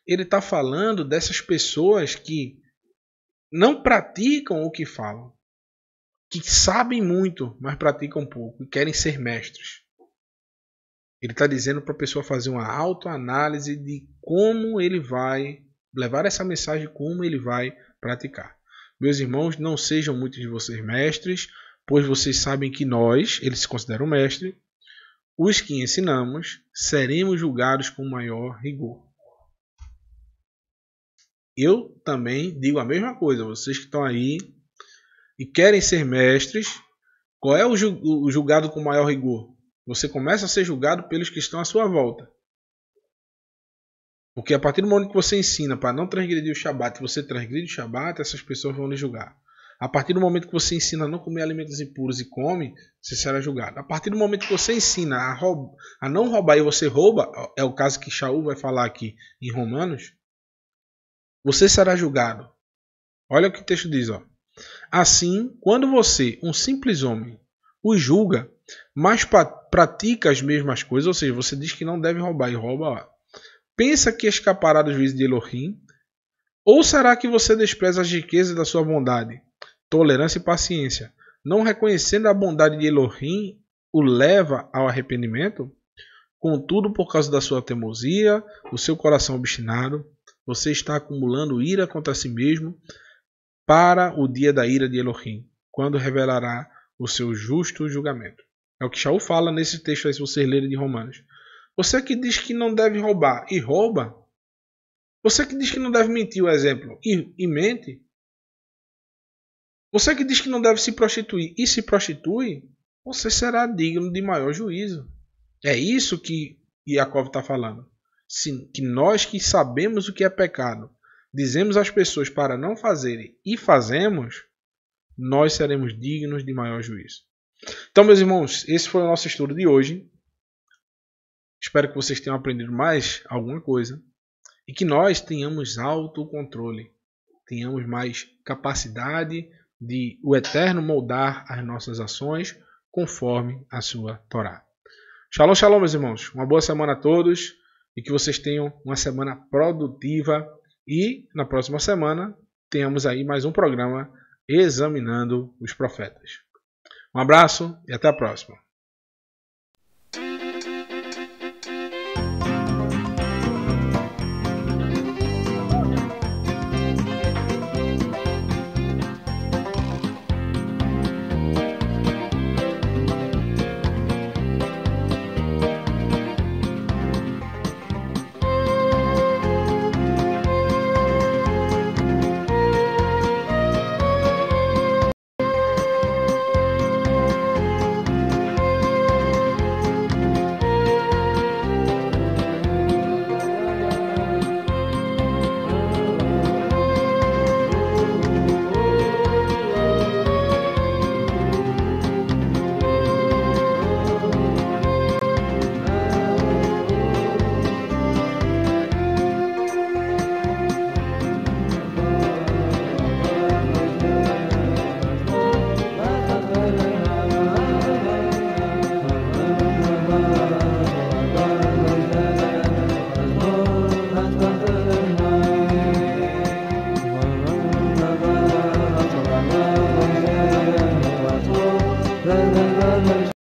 Ele está falando dessas pessoas que não praticam o que falam. Que sabem muito, mas praticam pouco. E querem ser mestres. Ele está dizendo para a pessoa fazer uma autoanálise de como ele vai levar essa mensagem, como ele vai praticar. Meus irmãos, não sejam muitos de vocês mestres, pois vocês sabem que nós, eles se consideram mestres, os que ensinamos, seremos julgados com maior rigor. Eu também digo a mesma coisa, vocês que estão aí e querem ser mestres, qual é o julgado com maior rigor? Você começa a ser julgado pelos que estão à sua volta. Porque a partir do momento que você ensina para não transgredir o Shabat, você transgride o Shabat, essas pessoas vão lhe julgar. A partir do momento que você ensina a não comer alimentos impuros e come, você será julgado. A partir do momento que você ensina a não roubar e você rouba, é o caso que Shaul vai falar aqui em Romanos, você será julgado. Olha o que o texto diz. Ó. Assim, quando você, um simples homem, o julga, mas pratica as mesmas coisas, ou seja, você diz que não deve roubar e rouba, ó, pensa que escapará do juízo de Elohim? Ou será que você despreza as riquezas da sua bondade, tolerância e paciência, não reconhecendo a bondade de Elohim, o leva ao arrependimento? Contudo, por causa da sua teimosia, o seu coração obstinado, você está acumulando ira contra si mesmo para o dia da ira de Elohim, quando revelará o seu justo julgamento. É o que Shaul fala nesse texto aí, se vocês lerem de Romanos. Você que diz que não deve roubar e rouba. Você que diz que não deve mentir, o exemplo, e mente. Você que diz que não deve se prostituir e se prostitui, você será digno de maior juízo. É isso que Yaakov está falando. Sim, que nós que sabemos o que é pecado, dizemos às pessoas para não fazerem e fazemos, nós seremos dignos de maior juízo. Então, meus irmãos, esse foi o nosso estudo de hoje. Espero que vocês tenham aprendido mais alguma coisa e que nós tenhamos autocontrole, tenhamos mais capacidade de o Eterno moldar as nossas ações conforme a sua Torá. Shalom, shalom, meus irmãos. Uma boa semana a todos e que vocês tenham uma semana produtiva e na próxima semana tenhamos aí mais um programa examinando os profetas. Um abraço e até a próxima.